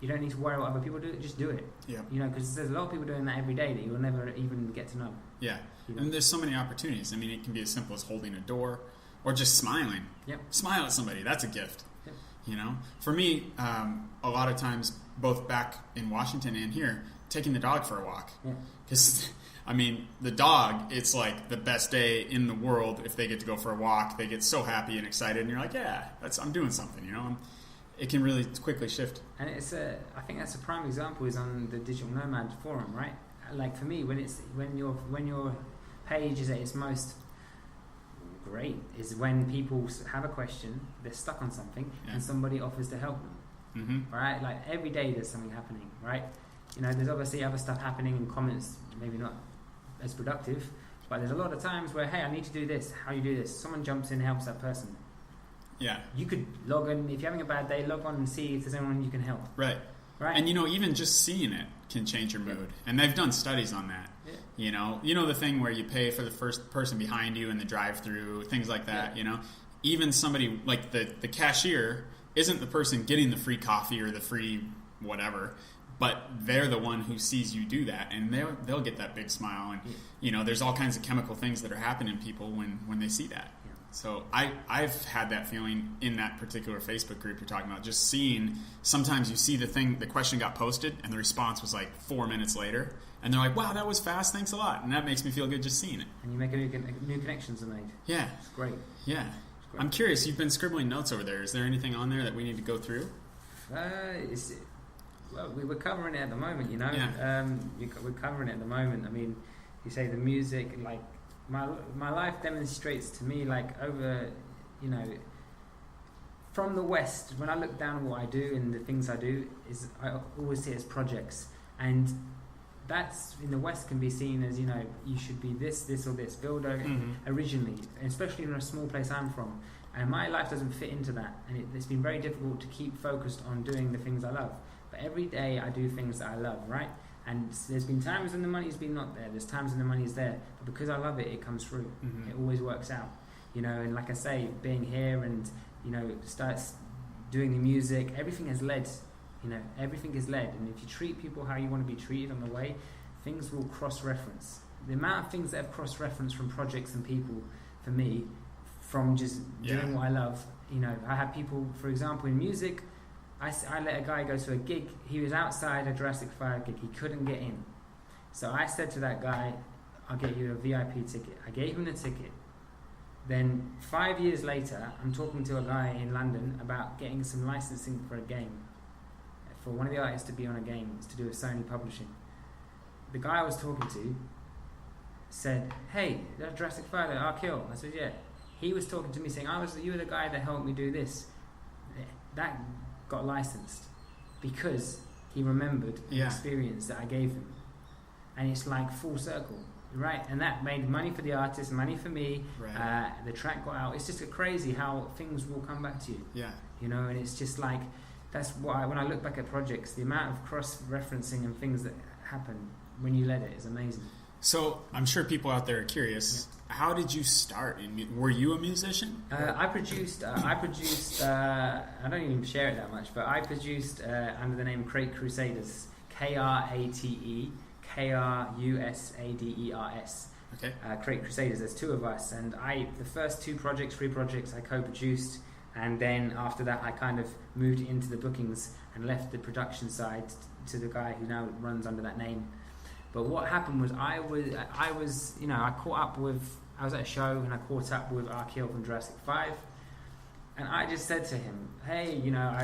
You don't need to worry what other people do. Just do it. Yeah. Because there's a lot of people doing that every day that you'll never even get to know. Yeah. And there's so many opportunities. I mean, it can be as simple as holding a door or just smiling. Yep. Smile at somebody. That's a gift. Yep. For me, a lot of times, both back in Washington and here, taking the dog for a walk. Because, the dog, it's like the best day in the world if they get to go for a walk. They get so happy and excited, and you're like, yeah, I'm doing something, It can really quickly shift. And I think that's a prime example is on the Digital Nomad forum, right? Like for me, when your page is at its most great is when people have a question, they're stuck on something, and somebody offers to help them. Mm-hmm. Right? Like every day there's something happening, right? There's obviously other stuff happening in comments, maybe not as productive, but there's a lot of times where, hey, I need to do this. How you do this? Someone jumps in, helps that person. Yeah. You could log in, if you're having a bad day, log on and see if there's anyone you can help. Right. Right. And even just seeing it can change your mood. And they've done studies on that. Yeah. The thing where you pay for the first person behind you in the drive-through, things like that, Even somebody like the cashier isn't the person getting the free coffee or the free whatever, but they're the one who sees you do that, and they'll get that big smile. And there's all kinds of chemical things that are happening in people when they see that. So I've had that feeling in that particular Facebook group you're talking about. Just seeing, sometimes you see the question got posted, and the response was like 4 minutes later, and they're like, "Wow, that was fast. Thanks a lot." And that makes me feel good just seeing it. And you make new connections are made. Yeah, it's great. Yeah, it's great. I'm curious. You've been scribbling notes over there. Is there anything on there that we need to go through? Well, we're covering it at the moment, you know. Yeah. We're covering it at the moment. I mean, you say the music, like my life demonstrates to me, like over, you know, from the West. When I look down at what I do and the things I do, is I always see it as projects, and that's in the West can be seen as, you know, you should be this or this builder originally, especially in a small place I'm from. And my life doesn't fit into that, and it's been very difficult to keep focused on doing the things I love. But every day I do things that I love, right? And there's been times when the money's been not there. There's times when the money's there, but because I love it, it comes through. It always works out, you know. And like I say, being here and, you know, starts doing the music, everything has led. You know, everything is led. And if you treat people how you want to be treated on the way, things will cross-reference. The amount of things that have cross-reference from projects and people, for me, from just doing what I love. You know, I have people, for example, in music, I let a guy go to a gig. He was outside a Jurassic 5 gig. He couldn't get in. So I said to that guy, "I'll get you a VIP ticket." I gave him the ticket. Then 5 years later, I'm talking to a guy in London about getting some licensing for a game. For one of the artists to be on a game, it's to do with Sony Publishing. The guy I was talking to said, "Hey, that's Jurassic 5, I'll kill." I said, "Yeah." He was talking to me saying, "You were the guy that helped me do this." That got licensed because he remembered the experience that I gave him. And it's like full circle, right? And that made money for the artist, money for me. Right. The track got out. It's just crazy how things will come back to you. Yeah. You know, and it's just like, that's why when I look back at projects, the amount of cross-referencing and things that happen when you let it is amazing. So I'm sure people out there are curious. How did you start? Were you a musician? I produced. I don't even share it that much, but I produced under the name Crate Crusaders. KRATE KRUSADERS. Okay. Crate Crusaders. There's two of us, and the first three projects I co-produced, and then after that I kind of moved into the bookings and left the production side to the guy who now runs under that name. But what happened was I was you know, I was at a show and I caught up with Arkeel from Jurassic 5, and I just said to him, "Hey, you know,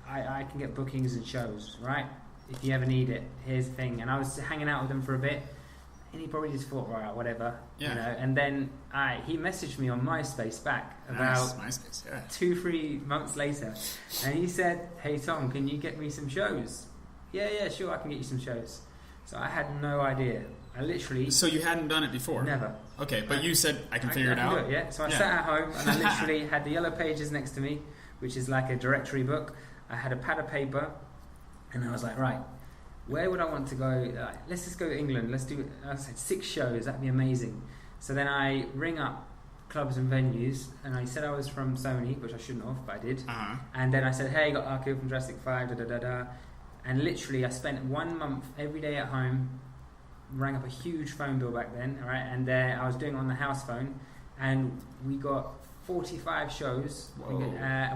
I can get bookings and shows, right? If you ever need it, here's the thing." And I was hanging out with him for a bit, and he probably just thought, right, whatever, you know. And then he messaged me on MySpace back about 2-3 months later, and he said, "Hey Tom, can you get me some shows?" Yeah, sure, I can get you some shows. So I had no idea. I literally... So you hadn't done it before? Never. Okay, but you said, I can figure it out? Do it, So I sat at home and I literally had the Yellow Pages next to me, which is like a directory book. I had a pad of paper, and I was like, right, where would I want to go? Let's just go to England. Let's do, I said, 6 shows. That'd be amazing. So then I ring up clubs and venues, and I said I was from Sony, which I shouldn't have, but I did. And then I said, "Hey, I got Arkeel from Jurassic 5, da-da-da-da." And literally, I spent 1 month every day at home, rang up a huge phone bill back then, right? And I was doing it on the house phone, and we got 45 shows.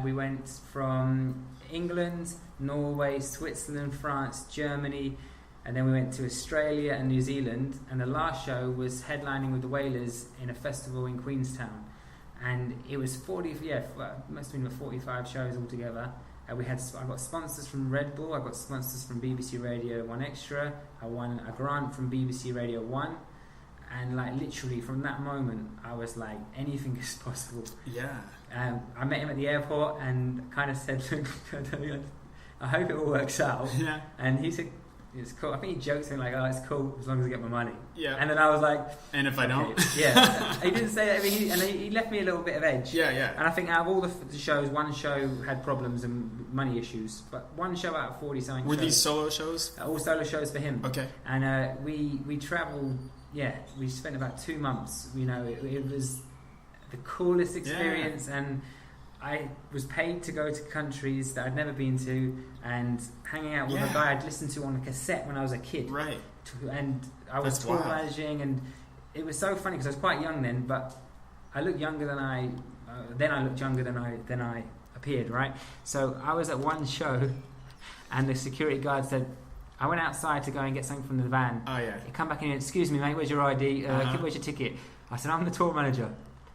We went from England, Norway, Switzerland, France, Germany, and then we went to Australia and New Zealand. And the last show was headlining with the Wailers in a festival in Queenstown, and it was must have been 45 shows altogether. I got sponsors from Red Bull, I got sponsors from BBC Radio 1 Extra, I won a grant from BBC Radio 1, and like literally from that moment I was like, anything is possible. Yeah. I met him at the airport and kind of said, "I hope it all works out." Yeah. And he said, "It's cool." I think he joked something like, "Oh, it's cool as long as I get my money." Yeah. And then I was like, "And if I don't?" Yeah. He didn't say that. I mean, he left me a little bit of edge. Yeah. And I think out of all the shows, one show had problems and money issues, but one show out of 40-something Were these solo shows? All solo shows for him. Okay. And we travelled. Yeah, we spent about 2 months. You know, it was the coolest experience, and I was paid to go to countries that I'd never been to, and hanging out with a guy I'd listened to on a cassette when I was a kid. Right. And I was tour managing, and it was so funny because I was quite young then, but I look younger than I then I looked younger than I appeared, right? So I was at one show, and the security guard said, I went outside to go and get something from the van. Oh, yeah. He come back in and, excuse me, mate, where's your ID? Where's your ticket? I said, I'm the tour manager.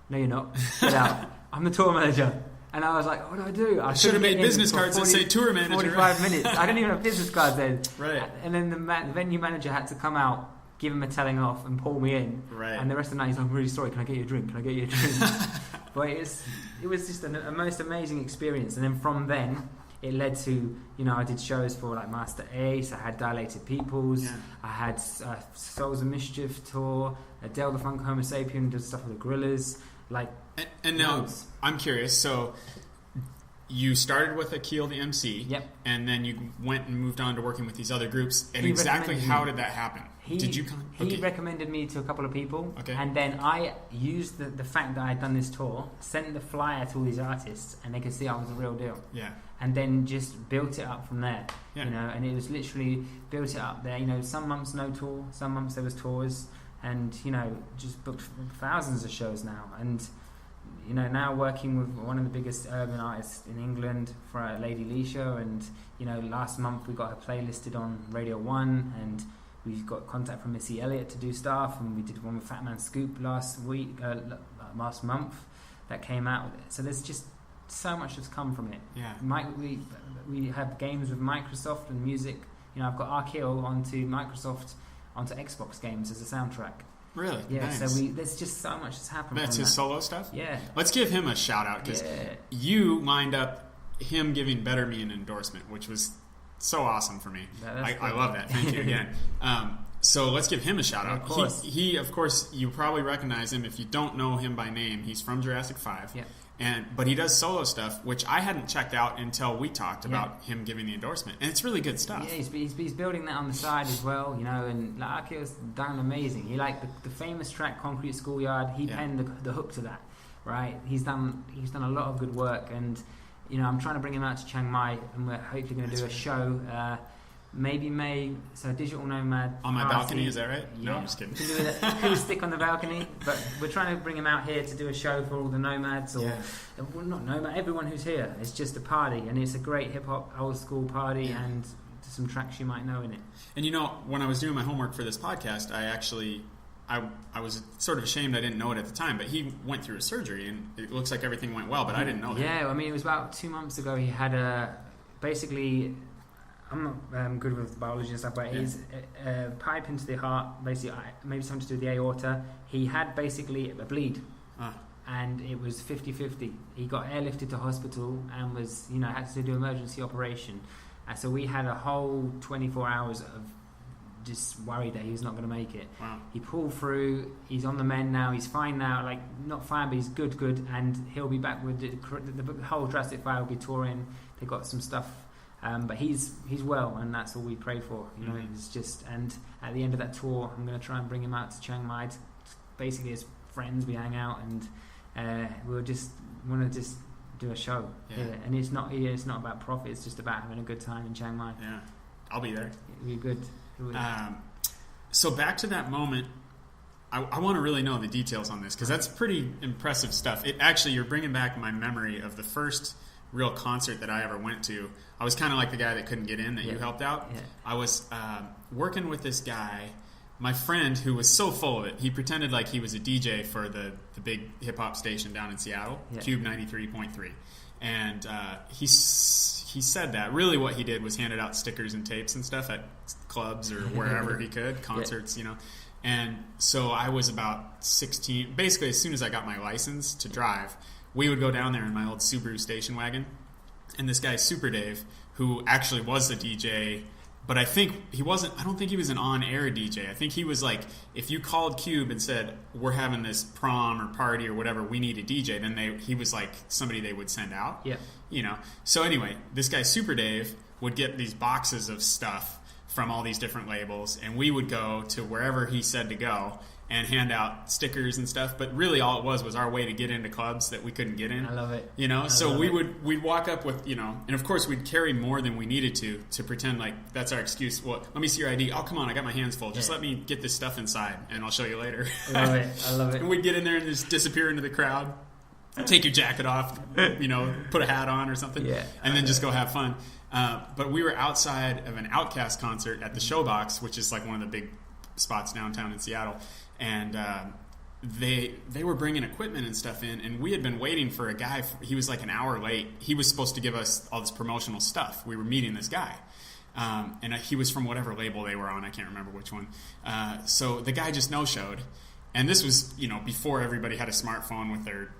No, you're not. Get out. I'm the tour manager. And I was like, what do I do? I should have made business cards that say tour manager. 45 minutes. I didn't even have business cards then. Right. And then the venue manager had to come out, give him a telling off, and pull me in. Right. And the rest of the night, he's like, I'm really sorry, can I get you a drink? Can I get you a drink? But it was just a most amazing experience. And then from then, it led to, I did shows for like Master Ace, I had Dilated Peoples, I had Souls of Mischief tour, Adele the Funk Homo Sapien did stuff with the Gorillas, like. And now, I'm curious, so you started with Akil the MC, and then you went and moved on to working with these other groups, and exactly how did that happen? He recommended me to a couple of people, and then I used the fact that I had done this tour, sent the flyer to all these artists, and they could see I was the real deal. Yeah. And then just built it up from there, and it was literally built it up there. Some months no tour, some months there was tours, and just booked thousands of shows now, and now working with one of the biggest urban artists in England for Lady Leisha, and last month we got her playlisted on Radio 1, and we got contact from Missy Elliott to do stuff, and we did one with Fat Man Scoop last month that came out. So there's just so much that's come from it. Yeah. We have games with Microsoft and music. I've got Arkeel onto Xbox games as a soundtrack. Really? Yeah. Nice. So there's just so much that's happened. That's his solo stuff. Yeah. Let's give him a shout out, because you lined up him giving Better Me an endorsement, which was so awesome for me. I love that. Thank you again. So let's give him a shout out. Of course. He, of course, you probably recognize him if you don't know him by name. He's from Jurassic 5. Yeah. But he does solo stuff, which I hadn't checked out until we talked about him giving the endorsement, and it's really good stuff. Yeah, he's building that on the side as well, and Arkeel's done amazing. He the famous track "Concrete Schoolyard." He penned the hook to that, right? He's done a lot of good work, and I'm trying to bring him out to Chiang Mai, and we're hopefully going to do a show. Maybe May, so Digital Nomad. On my balcony, is that right? Yeah. No, I'm just kidding. We can do an acoustic on the balcony, but we're trying to bring him out here to do a show for all the nomads, or well, not nomad, everyone who's here. It's just a party, and it's a great hip-hop, old-school party, and some tracks you might know in it. And when I was doing my homework for this podcast, I was sort of ashamed I didn't know it at the time, but he went through a surgery, and it looks like everything went well, but I didn't know that. Yeah, it was about 2 months ago. He had basically... I'm not good with biology and stuff, but he's a pipe into the heart, basically, maybe something to do with the aorta. He had basically a bleed, and it was 50-50. He got airlifted to hospital and was, had to do emergency operation. And so we had a whole 24 hours of just worried that he was not going to make it. Wow. He pulled through. He's on the mend now. He's fine now. Not fine, but he's good. And he'll be back with the whole Jurassic 5 will be touring. They got some stuff. But he's well, and that's all we pray for. It's just, and at the end of that tour, I'm going to try and bring him out to Chiang Mai. Basically, as friends, we hang out, and we'll just want to just do a show. Yeah. And it's not about profit. It's just about having a good time in Chiang Mai. Yeah, I'll be there. It'll be good. So back to that moment. I want to really know the details on this, because that's pretty impressive stuff. You're bringing back my memory of the first real concert that I ever went to. I was kind of like the guy that couldn't get in that you helped out. Yeah. I was working with this guy, my friend, who was so full of it. He pretended like he was a DJ for the big hip-hop station down in Seattle, Cube 93.3. And he said that. Really what he did was handed out stickers and tapes and stuff at clubs or wherever he could, concerts, And so I was about 16. Basically, as soon as I got my license to drive, we would go down there in my old Subaru station wagon, and this guy Super Dave, who actually was a DJ, but I don't think he was an on-air DJ. I think he was like, if you called Cube and said, we're having this prom or party or whatever, we need a DJ, then he was like somebody they would send out. Yeah. So anyway, this guy Super Dave would get these boxes of stuff from all these different labels, and we would go to wherever he said to go and hand out stickers and stuff, but really all it was our way to get into clubs that we couldn't get in. I love it. We'd walk up with, and of course we'd carry more than we needed to pretend like that's our excuse. Well, let me see your ID. Oh, come on, I got my hands full. Just let me get this stuff inside, and I'll show you later. I love it. And we'd get in there and just disappear into the crowd. take your jacket off, put a hat on or something, and then just go have fun. But we were outside of an Outkast concert at the Showbox, which is like one of the big spots downtown in Seattle, and they were bringing equipment and stuff in, and we had been waiting for a guy. He was like an hour late. He was supposed to give us all this promotional stuff. We were meeting this guy. And he was from whatever label they were on. I can't remember which one. So the guy just no-showed. And this was, before everybody had a smartphone with their,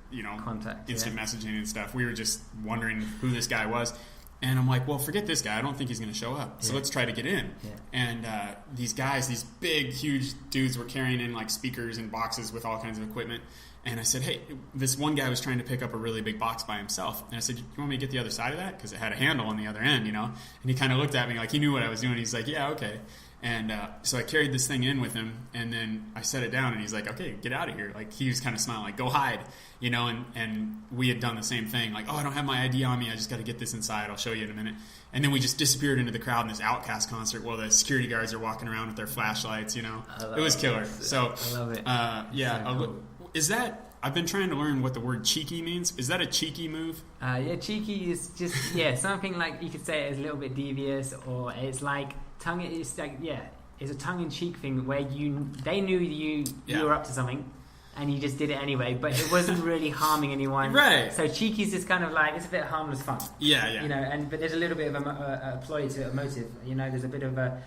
contact, instant messaging and stuff. We were just wondering who this guy was. And I'm like, well, forget this guy. I don't think he's going to show up. So let's try to get in. Yeah. And these guys, these big, huge dudes were carrying in like speakers and boxes with all kinds of equipment. And I said, hey, this one guy was trying to pick up a really big box by himself. And I said, you want me to get the other side of that? Because it had a handle on the other end, And he kind of looked at me like he knew what I was doing. He's like, yeah, okay. And so I carried this thing in with him, and then I set it down, and he's like, okay, get out of here. Like, he was kind of smiling, like, go hide, and we had done the same thing. Like, oh, I don't have my ID on me. I just got to get this inside. I'll show you in a minute. And then we just disappeared into the crowd in this Outkast concert while the security guards are walking around with their flashlights, It was killer. So, I love it. Yeah. So cool. Is that... I've been trying to learn what the word cheeky means. Is that a cheeky move? Cheeky is just something like you could say it is a little bit devious, or it's like tongue. It's like it's a tongue-in-cheek thing where they knew you were up to something, and you just did it anyway. But it wasn't really harming anyone, right? So cheeky is just kind of like it's a bit of harmless fun. Yeah. But there's a little bit of a ploy to a motive. There's a bit of a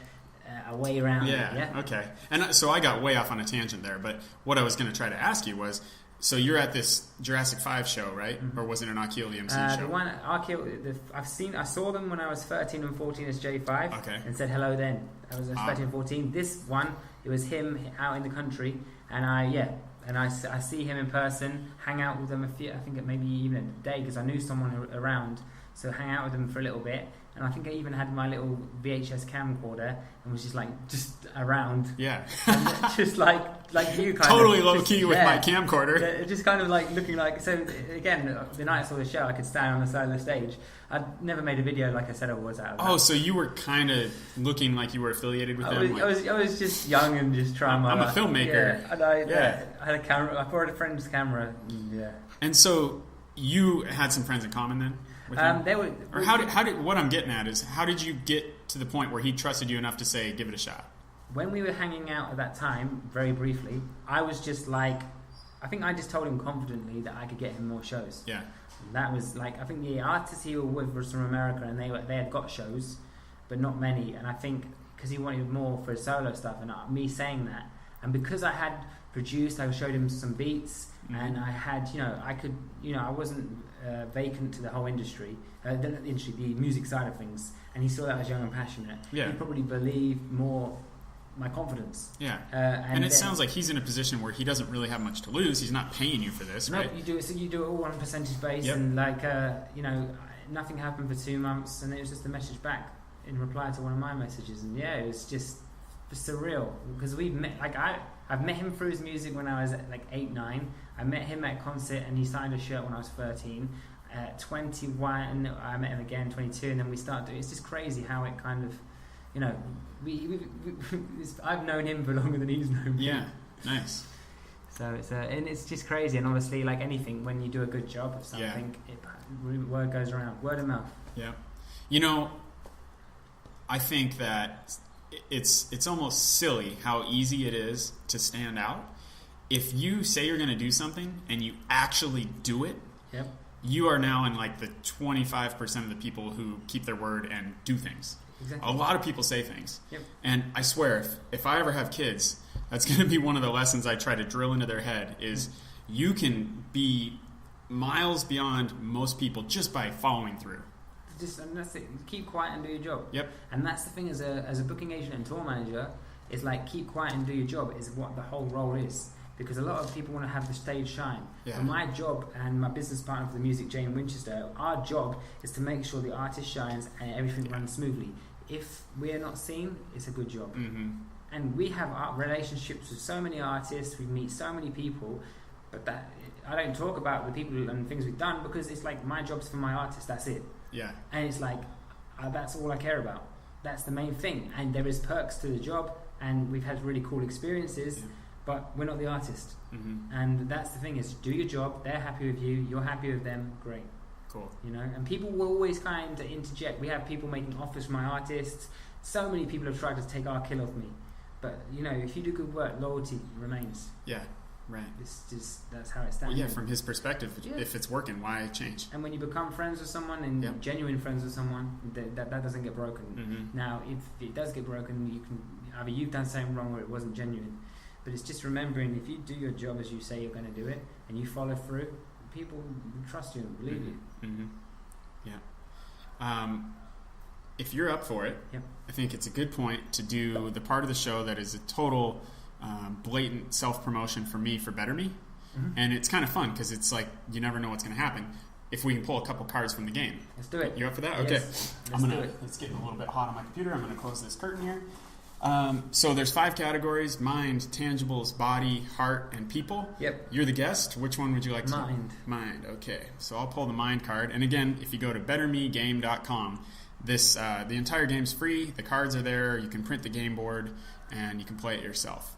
way around. Yeah. Okay. And so I got way off on a tangent there, but what I was going to try to ask you was. So you're at this Jurassic 5 show, right? Mm-hmm. Or was it an Archeol EMC show? The one Archeol, I saw them when I was 13 and 14 as J5, okay. And said hello then. I was 13 and 14. This one, it was him out in the country, and I see him in person, hang out with them I think maybe even a day because I knew someone around, so hang out with them for a little bit. And I think I even had my little VHS camcorder and was just around. Yeah. And just like you kind totally of. Totally low key with my camcorder. Yeah, just kind of like looking like. So again, the night I saw the show, I could stand on the side of the stage. I'd never made a video like I said I was out of that. Oh, so you were kind of looking like you were affiliated with them? I was just young and just trying my luck. I'm a filmmaker. Yeah, and I had a camera. I borrowed a friend's camera. Yeah. And so you had some friends in common then? What I'm getting at is how did you get to the point where he trusted you enough to say give it a shot? When we were hanging out at that time, very briefly, I was just like, I think I just told him confidently that I could get him more shows. Yeah. And that was like, I think the artists he was with was from America, and they had got shows, but not many. And I think because he wanted more for his solo stuff, and me saying that, and because I had produced, I showed him some beats. Mm-hmm. And I had, I wasn't vacant to the whole industry, the music side of things, and he saw that I was young and passionate. Yeah. He probably believed more my confidence. Yeah. And it sounds like he's in a position where he doesn't really have much to lose. He's not paying you for this, right? No, you do it all on percentage base, yep. And nothing happened for 2 months, and it was just a message back in reply to one of my messages, and it was just surreal because we've met. I've met him through his music when I was 8, 9. I met him at a concert and he signed a shirt when I was 13. At 21, I met him again, 22, and then we started doing. It's just crazy how it kind of, I've known him for longer than he's known me. Yeah, nice. So it's just crazy, and obviously, like anything, when you do a good job of something, word goes around, word of mouth. Yeah, I think that it's almost silly how easy it is to stand out. If you say you're going to do something and you actually do it, yep. You are now in the 25% of the people who keep their word and do things. Exactly. A lot of people say things. Yep. And I swear, if I ever have kids, that's going to be one of the lessons I try to drill into their head is you can be miles beyond most people just by following through. And that's it. Keep quiet and do your job. Yep. And that's the thing as a booking agent and tour manager, is keep quiet and do your job is what the whole role is. Because a lot of people want to have the stage shine. Yeah. So my job and my business partner for the music, Jane Winchester, our job is to make sure the artist shines and everything runs smoothly. If we're not seen, it's a good job. Mm-hmm. And we have our relationships with so many artists, we meet so many people, but that I don't talk about the people and things we've done because it's my job's for my artist, that's it. Yeah. And it's that's all I care about. That's the main thing. And there is perks to the job, and we've had really cool experiences. Yeah. but we're not the artist. Mm-hmm. And that's the thing, is do your job, they're happy with you, you're happy with them, great. Cool. You know, and people will always kind of interject. We have people making offers for my artists. So many people have tried to take our kill off me. But, you know, if you do good work, loyalty remains. Yeah, right. It's just, that's how it stands. Well, yeah, from his perspective, if it's working, why change? And when you become friends with someone and genuine friends with someone, that doesn't get broken. Mm-hmm. Now, if it does get broken, you can either you've done something wrong or it wasn't genuine. But it's just remembering, if you do your job as you say you're going to do it, and you follow through, people will trust you and believe you. Mm-hmm. Yeah. If you're up for it, I think it's a good point to do the part of the show that is a total blatant self-promotion for me for Better Me. Mm-hmm. And it's kind of fun because it's like you never know what's going to happen. If we can pull a couple cards from the game. Let's do it. You up for that? Yes. Okay. It's getting a little bit hot on my computer. I'm going to close this curtain here. So there's 5 categories: mind, tangibles, body, heart, and people. Yep. You're the guest. Which one would you like to? Mind. Okay. So I'll pull the mind card. And again, if you go to bettermegame.com, the entire game's free. The cards are there. You can print the game board and you can play it yourself.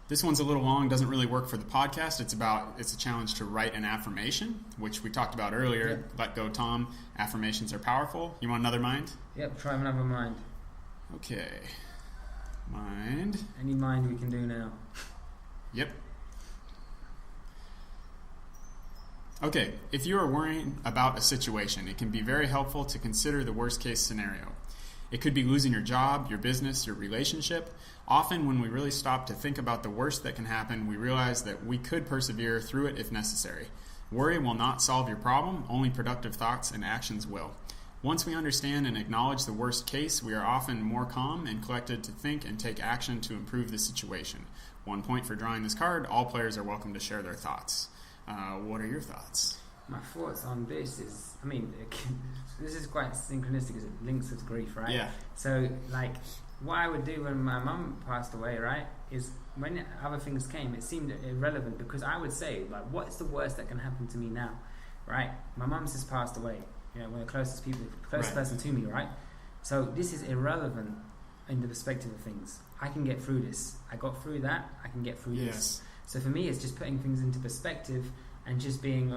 This one's a little long, doesn't really work for the podcast. It's a challenge to write an affirmation, which we talked about earlier. Yep. Let go, Tom. Affirmations are powerful. You want another mind? Yep, try another mind. Okay. Mind. Any mind we can do now. Yep. Okay, if you are worrying about a situation, it can be very helpful to consider the worst case scenario. It could be losing your job, your business, your relationship. Often when we really stop to think about the worst that can happen, we realize that we could persevere through it if necessary. Worry will not solve your problem, only productive thoughts and actions will. Once we understand and acknowledge the worst case, we are often more calm and collected to think and take action to improve the situation. 1 point for drawing this card. All players are welcome to share their thoughts. What are your thoughts? My thoughts on this is, this is quite synchronistic because it links with grief, right? Yeah. So, what I would do when my mum passed away, right, is when other things came, it seemed irrelevant because I would say, what's the worst that can happen to me now, right? My mum's just passed away, one of the closest person to me, right? So this is irrelevant in the perspective of things. I can get through this. I got through that. I can get through this. So for me, it's just putting things into perspective and just being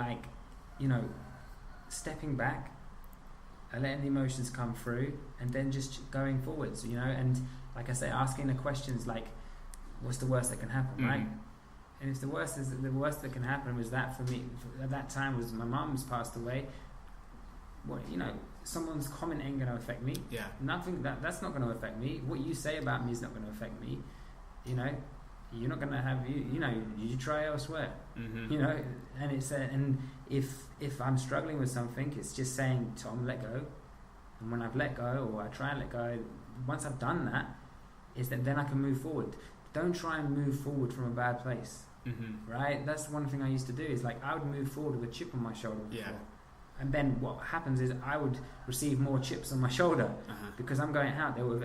stepping back, letting the emotions come through, and then just going forwards, and like I say, asking the questions like, what's the worst that can happen, right? And if the worst that can happen was that for me at that time was my mum's passed away, someone's comment ain't going to affect me. Yeah. Nothing, that's not going to affect me. What you say about me is not going to affect me. You're not going to have you try elsewhere. And it's and if I'm struggling with something, it's just saying, Tom, let go. And when I've let go, or I try and let go, once I've done that, is that then I can move forward. Don't try and move forward from a bad place. Right? That's one thing I used to do, is I would move forward with a chip on my shoulder before. Yeah. And then what happens is I would receive more chips on my shoulder because I'm going out there with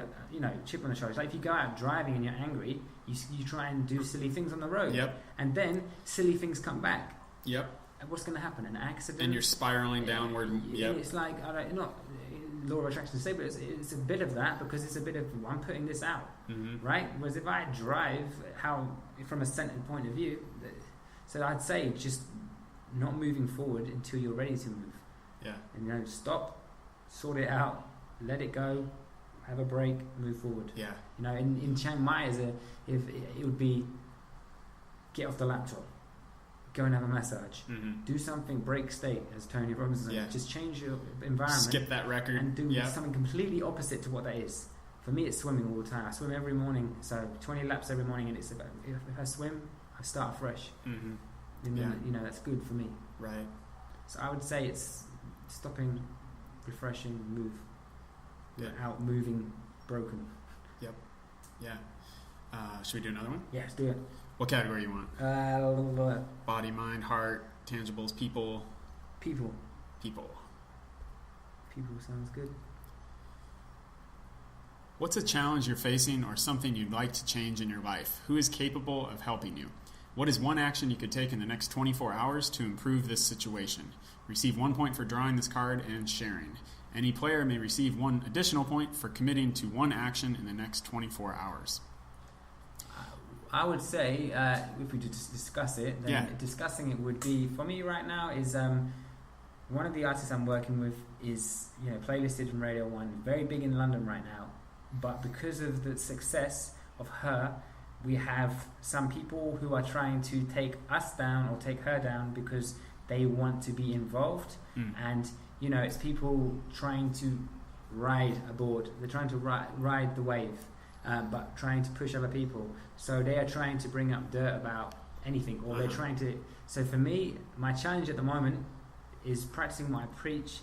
chip on the shoulder. It's like if you go out driving and you're angry, you try and do silly things on the road. Yep. And then silly things come back. Yep. And what's going to happen? An accident? And you're spiraling downward. Yep. It's like, not law of attraction to say, but it's a bit of that, because it's a bit of, I'm putting this out. Right? Whereas if I drive from a centered point of view, so I'd say just not moving forward until you're ready to move. Yeah. And stop, sort it out, let it go, have a break, move forward. Yeah. In Chiang Mai, it would be get off the laptop, go and have a massage, do something, break state, as Tony Robbins said. Yeah. Just change your environment. Skip that record and do something completely opposite to what that is. For me, it's swimming all the time. I swim every morning, so 20 laps every morning, and it's about, if I swim, I start fresh. And then, that's good for me. Right. So I would say it's stopping, refreshing, move, without moving broken. Yep. Yeah. Should we do another one? Yeah, let's do it. What category you want? Body, mind, heart, tangibles, people. People. People. People sounds good. What's a challenge you're facing or something you'd like to change in your life? Who is capable of helping you? What is one action you could take in the next 24 hours to improve this situation? Receive 1 point for drawing this card and sharing. Any player may receive 1 additional point for committing to one action in the next 24 hours. I would say, if we just discuss it, then discussing it would be, for me right now, is one of the artists I'm working with is, playlisted from Radio 1, very big in London right now. But because of the success of her, we have some people who are trying to take us down or take her down because they want to be involved. And, it's people trying to ride a board. They're trying to ride the wave, but trying to push other people. So they are trying to bring up dirt about anything, or they're trying to... So for me, my challenge at the moment is practicing what I preach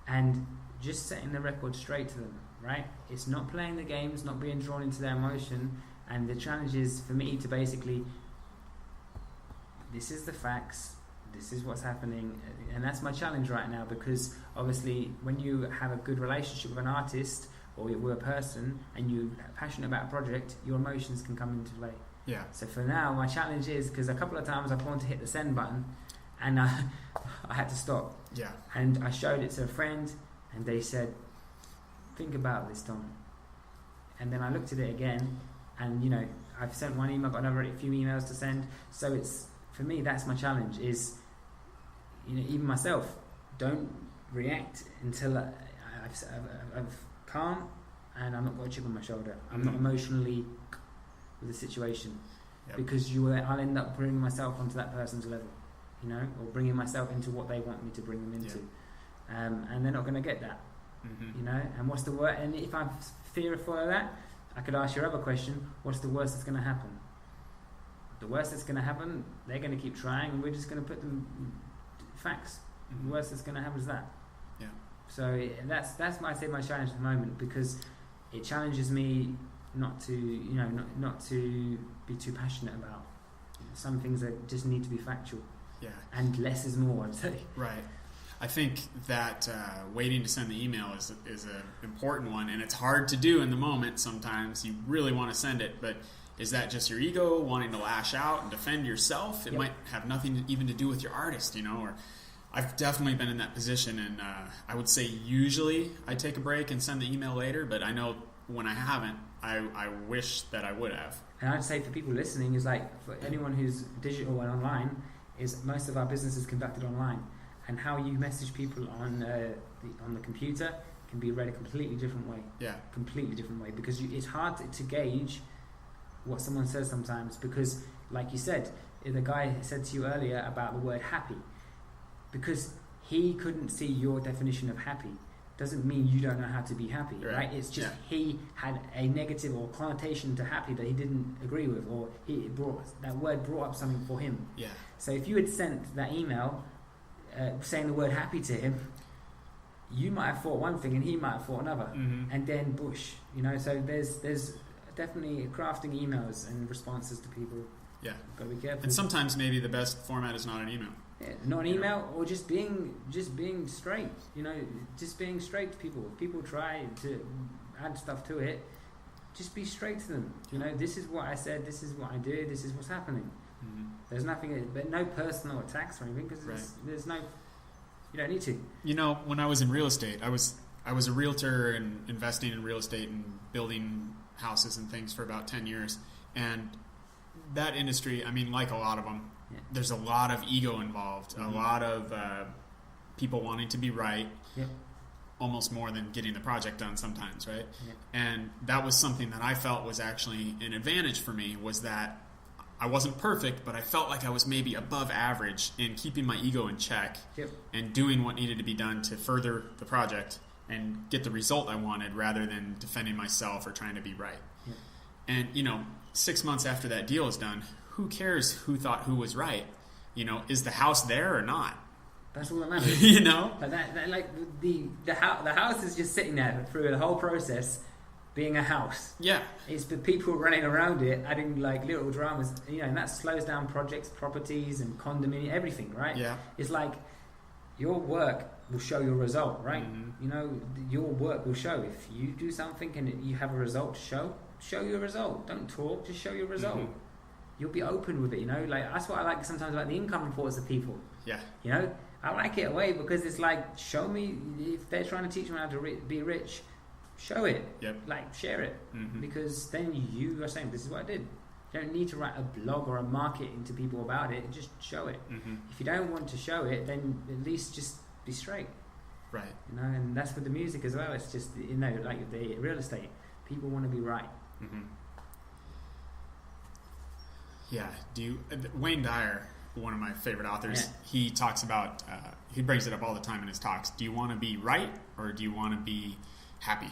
and just setting the record straight to them, right? It's not playing the games, not being drawn into their emotion. And the challenge is for me to basically, this is the facts, this is what's happening, and that's my challenge right now, because obviously when you have a good relationship with an artist or with a person and you're passionate about a project, your emotions can come into play. Yeah. So for now, my challenge is, because a couple of times I wanted to hit the send button and I had to stop. Yeah. And I showed it to a friend and they said, think about this, Tom. And then I looked at it again. And I've sent one email, got another few emails to send. So it's, for me, that's my challenge. Is even myself, don't react until I've calm and I'm not got a chip on my shoulder. I'm not emotionally with the situation, because I'll end up bringing myself onto that person's level, or bringing myself into what they want me to bring them into, and they're not going to get that, And what's the word? And if I'm fearful of that, I could ask your other question, what's the worst that's going to happen? The worst that's going to happen, they're going to keep trying and we're just going to put them facts. The worst that's going to happen is that. Yeah. So that's my challenge at the moment, because it challenges me not to, not to be too passionate about some things that just need to be factual. Yeah. And less is more, I'd say. Right. I think that waiting to send the email is an important one, and it's hard to do in the moment sometimes. You really want to send it, but is that just your ego wanting to lash out and defend yourself? It might have nothing even to do with your artist, or I've definitely been in that position, and I would say usually I take a break and send the email later, but I know when I haven't, I wish that I would have. And I'd say for people listening, is like, for anyone who's digital and online, is most of our business is conducted online. And how you message people on the computer can be read a completely different way. Yeah. Completely different way. Because it's hard to gauge what someone says sometimes. Because, like you said, the guy said to you earlier about the word happy. Because he couldn't see your definition of happy, doesn't mean you don't know how to be happy, right? It's just he had a negative or connotation to happy that he didn't agree with, or that word brought up something for him. Yeah. So if you had sent that email saying the word happy to him, you might have thought one thing and he might have thought another, and then bush, so there's definitely crafting emails and responses to people. Yeah, gotta be careful. And sometimes maybe the best format is not an email. Yeah, not an email, or just being straight, just being straight to people. If people try to add stuff to it, just be straight to them. This is what I said, this is what I do, this is what's happening. There's nothing, but no personal attacks or anything, because there's no, you don't need to. When I was in real estate, I was a realtor and investing in real estate and building houses and things for about 10 years. And that industry, like a lot of them, there's a lot of ego involved, a lot of people wanting to be right, almost more than getting the project done sometimes, right? And that was something that I felt was actually an advantage for me, was that I wasn't perfect, but I felt like I was maybe above average in keeping my ego in check and doing what needed to be done to further the project and get the result I wanted, rather than defending myself or trying to be right. And 6 months after that deal is done, who cares who thought who was right? Is the house there or not? That's all that matters. But that like the house is just sitting there through the whole process, being a house. Yeah. It's the people running around it, adding like little dramas, and that slows down projects, properties, and condominium, everything, right? Yeah. It's like your work will show your result, right? Your work will show. If you do something and you have a result to show your result. Don't talk, just show your result. You'll be open with it, like that's what I like sometimes about the income reports of people. Yeah. I like it a way, because it's like, show me, if they're trying to teach me how to be rich, show it. Yep. Like, share it. Because then you are saying, this is what I did. You don't need to write a blog or a marketing to people about it. Just show it. If you don't want to show it, then at least just be straight. Right. You know, and that's with the music as well. It's just, you know, like the real estate. People want to be right. Yeah. Wayne Dyer, one of my favorite authors, he talks about, he brings it up all the time in his talks. Do you want to be right or do you want to be happy?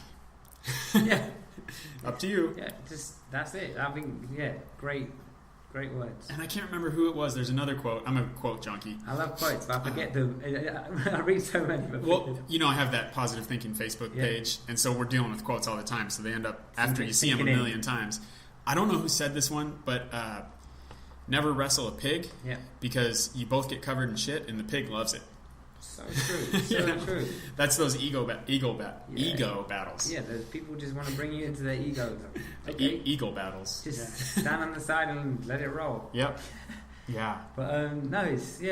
Yeah. Up to you. Yeah, that's it. I think, great words. And I can't remember who it was. There's another quote. I'm a quote junkie. I love quotes, but I forget them. I read so many. Well, you know, I have that Positive Thinking Facebook page, and so we're dealing with quotes all the time, so they end up, after you see them a million times. I don't know who said this one, but never wrestle a pig, because you both get covered in shit, and the pig loves it. So true. So true. That's those ego battles. Yeah, those people just want to bring you into their egos. Okay. Ego battles. Just stand on the side and let it roll. Yep. Yeah. But no, it's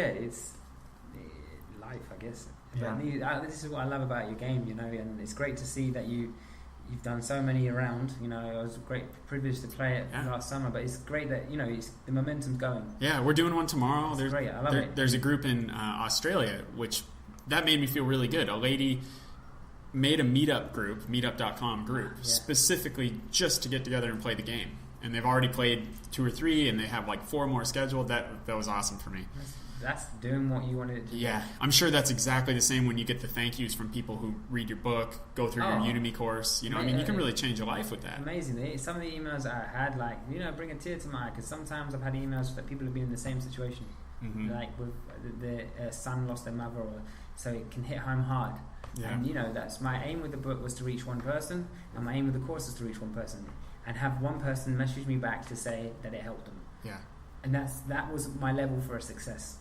life, I guess. Yeah. This is what I love about your game, you know, and it's great to see that you've done so many around. You know, it was a great privilege to play it last summer, but it's great that, you know, the momentum's going. Yeah, we're doing one tomorrow. It's great. I love it. There's a group in Australia, which that made me feel really good. A lady made a meetup.com group, specifically just to get together and play the game. And they've already played 2 or 3, and they have like 4 more scheduled. That was awesome for me. That's doing what you wanted to do. Yeah, I'm sure that's exactly the same when you get the thank yous from people who read your book, go through your Udemy course. You know, I mean, you can really change your life with that. Amazing. Some of the emails I had, like, you know, bring a tear to my eye, because sometimes I've had emails that people have been in the same situation. Like with their son lost their mother, so it can hit home hard. Yeah. And, you know, that's my aim with the book was to reach one person, and my aim with the course is to reach one person. And have one person message me back to say that it helped them. Yeah. And that was my level for a success.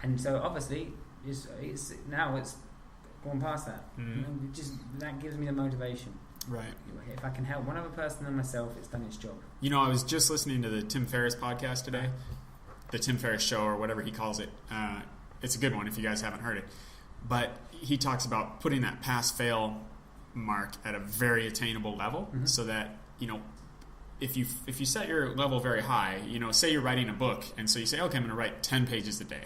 And so obviously, it's now it's gone past that. And that gives me the motivation. Right. If I can help one other person and myself, it's done its job. You know, I was just listening to the Tim Ferriss podcast today, the Tim Ferriss Show or whatever he calls it. It's a good one if you guys haven't heard it. But he talks about putting that pass-fail mark at a very attainable level, so that, you know, if you set your level very high, you know, say you're writing a book, and so you say, okay, I'm going to write 10 pages a day.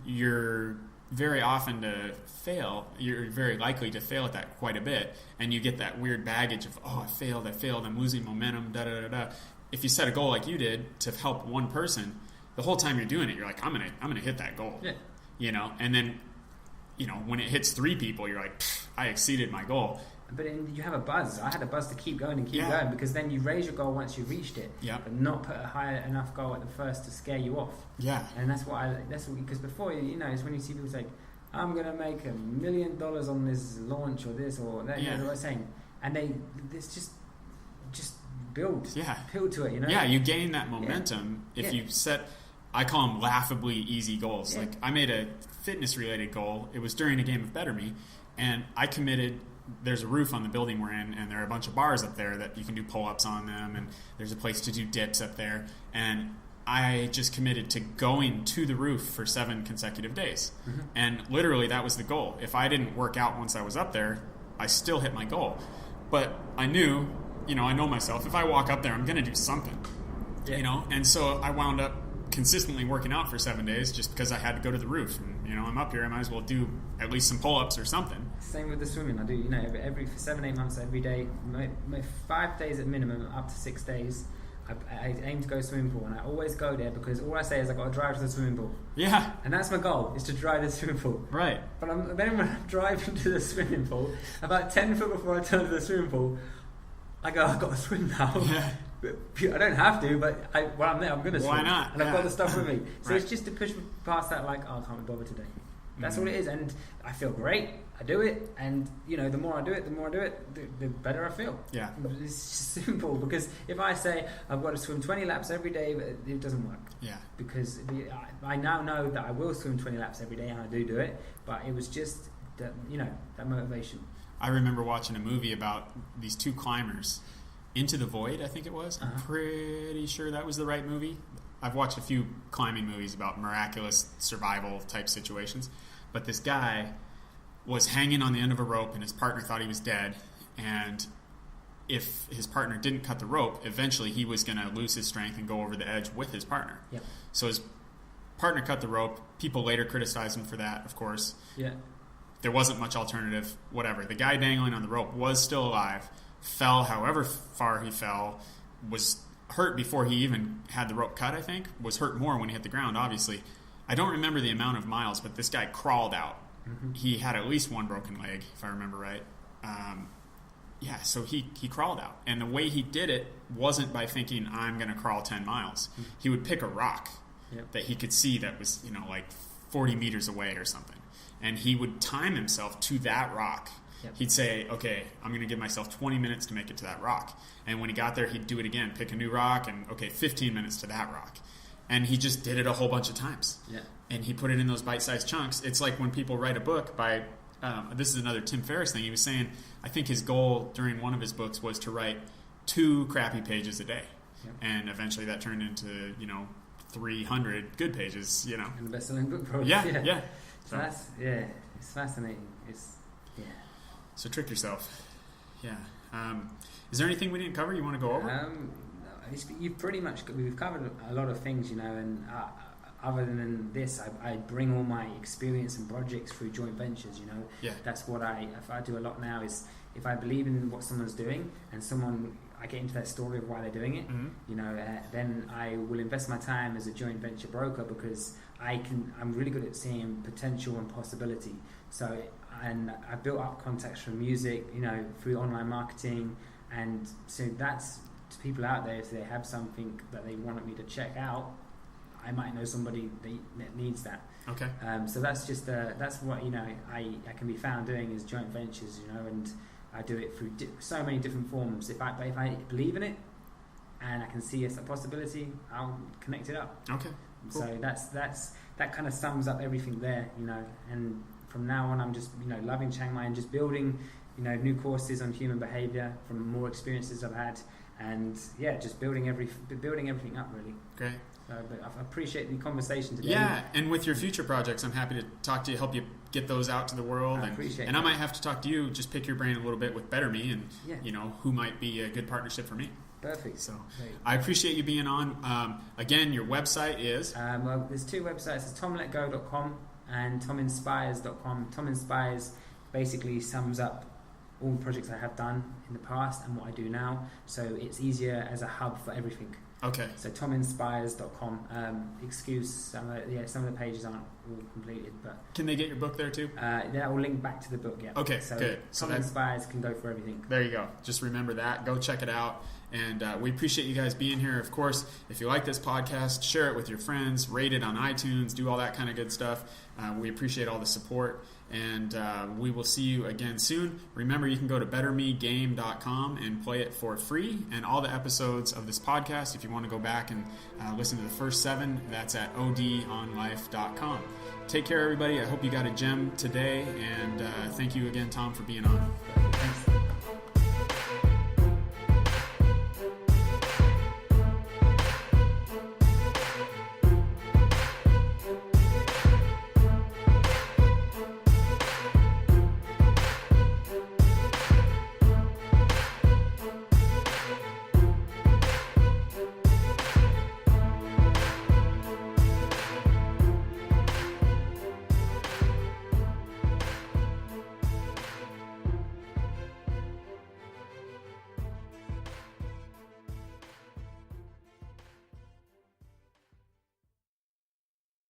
You're very often to fail. You're very likely to fail at that quite a bit, and you get that weird baggage of, I failed, I'm losing momentum, da-da-da-da. If you set a goal like you did to help one person, the whole time you're doing it, you're like, I'm gonna hit that goal. Yeah. You know, and then, you know, when it hits 3 people, you're like, I exceeded my goal. But you have a buzz. I had a buzz to keep going and keep going, because then you raise your goal once you've reached it, but not put a high enough goal at the first to scare you off. Yeah. And that's because before, you know, it's when you see people say, I'm going to make $1 million on this launch or this or that, you know what I'm saying? And it's just build to it, you know? Yeah, you gain that momentum if you set, I call them laughably easy goals. Like, I made a fitness-related goal. It was during a game of Better Me, and I committed. There's a roof on the building we're in, and there are a bunch of bars up there that you can do pull-ups on them, and there's a place to do dips up there. And I just committed to going to the roof for 7 consecutive days. And literally that was the goal. If I didn't work out once I was up there, I still hit my goal. But I knew, you know, I know myself, if I walk up there, I'm going to do something, you know? And so I wound up consistently working out for 7 days just because I had to go to the roof. And, you know, I'm up here, I might as well do at least some pull-ups or something. Same with the swimming. I do, you know, every 7-8 months, every day, 5 days at minimum, up to 6 days, I aim to go to the swimming pool, and I always go there because all I say is I've got to drive to the swimming pool. Yeah. And that's my goal, is to drive to the swimming pool. Right. But then when I'm driving to the swimming pool, about 10 foot before I turn to the swimming pool, I go, I've got to swim now. Yeah. I don't have to, but when I'm there, I'm going to swim. Why not? And I've got the stuff with me. So it's just to push past that, like, I can't be bothered today. That's all it is. And I feel great. I do it. And, you know, the more I do it, the better I feel. Yeah. It's just simple. Because if I say I've got to swim 20 laps every day, it doesn't work. Yeah. Because I now know that I will swim 20 laps every day, and I do it. But it was just, that motivation. I remember watching a movie about these 2 climbers. Into the Void, I think it was. I'm pretty sure that was the right movie. I've watched a few climbing movies about miraculous survival type situations. But this guy was hanging on the end of a rope, and his partner thought he was dead. And if his partner didn't cut the rope, eventually he was going to lose his strength and go over the edge with his partner. Yeah. So his partner cut the rope. People later criticized him for that, of course. Yeah. There wasn't much alternative, whatever. The guy dangling on the rope was still alive, fell however far he fell, was hurt before he even had the rope cut, I think, was hurt more when he hit the ground, obviously. I don't remember the amount of miles, but this guy crawled out. Mm-hmm. He had at least one broken leg, if I remember right. So he crawled out. And the way he did it wasn't by thinking, I'm going to crawl 10 miles. Mm-hmm. He would pick a rock that he could see that was, like 40 meters away or something. And he would time himself to that rock. Yep. He'd say, okay, I'm going to give myself 20 minutes to make it to that rock. And when he got there, he'd do it again, pick a new rock, and 15 minutes to that rock. And he just did it a whole bunch of times. Yeah. And he put it in those bite-sized chunks. It's like when people write a book by, this is another Tim Ferriss thing. He was saying, I think his goal during one of his books was to write 2 crappy pages a day. Yep. And eventually that turned into, 300 good pages, And the best-selling book, probably. Yeah. So it's fascinating. So trick yourself. Yeah. Is there anything we didn't cover you want to go over? You've pretty much, we've covered a lot of things, and other than this, I bring all my experience and projects through joint ventures, Yeah. That's what I do a lot now is if I believe in what someone's doing and I get into that story of why they're doing it, mm-hmm. Then I will invest my time as a joint venture broker because I'm really good at seeing potential and possibility. So, and I built up contacts from music, through online marketing, and so that's to people out there. If they have something that they want me to check out, I might know somebody that needs that. Okay. So that's just that's what I can be found doing is joint ventures, and I do it through so many different forms. If I believe in it and I can see it's a possibility, I'll connect it up. Okay. Cool. So that kind of sums up everything there, and from now on I'm just loving Chiang Mai and just building new courses on human behavior from more experiences I've had, and just building everything up really. Great. So, but I appreciate the conversation today. Yeah, and with your future projects, I'm happy to talk to you, help you get those out to the world. I appreciate and I might have to talk to you, just pick your brain a little bit with Better Me, and who might be a good partnership for me. Perfect. So I appreciate you being on. Again, your website is? Well, there's 2 websites. It's tomletgo.com and tominspires.com. Tom Inspires basically sums up all the projects I have done in the past and what I do now. So it's easier as a hub for everything. Okay. So tominspires.com. Excuse some of the pages aren't all completed, but can they get your book there too? That will link back to the book. Yeah. Okay. So good. Tom Inspires can go for everything. There you go. Just remember that. Go check it out. And we appreciate you guys being here. Of course, if you like this podcast, share it with your friends, rate it on iTunes, do all that kind of good stuff. We appreciate all the support. And we will see you again soon. Remember, you can go to bettermegame.com and play it for free. And all the episodes of this podcast, if you want to go back and listen to the first 7, that's at odonlife.com. Take care, everybody. I hope you got a gem today. And thank you again, Tom, for being on.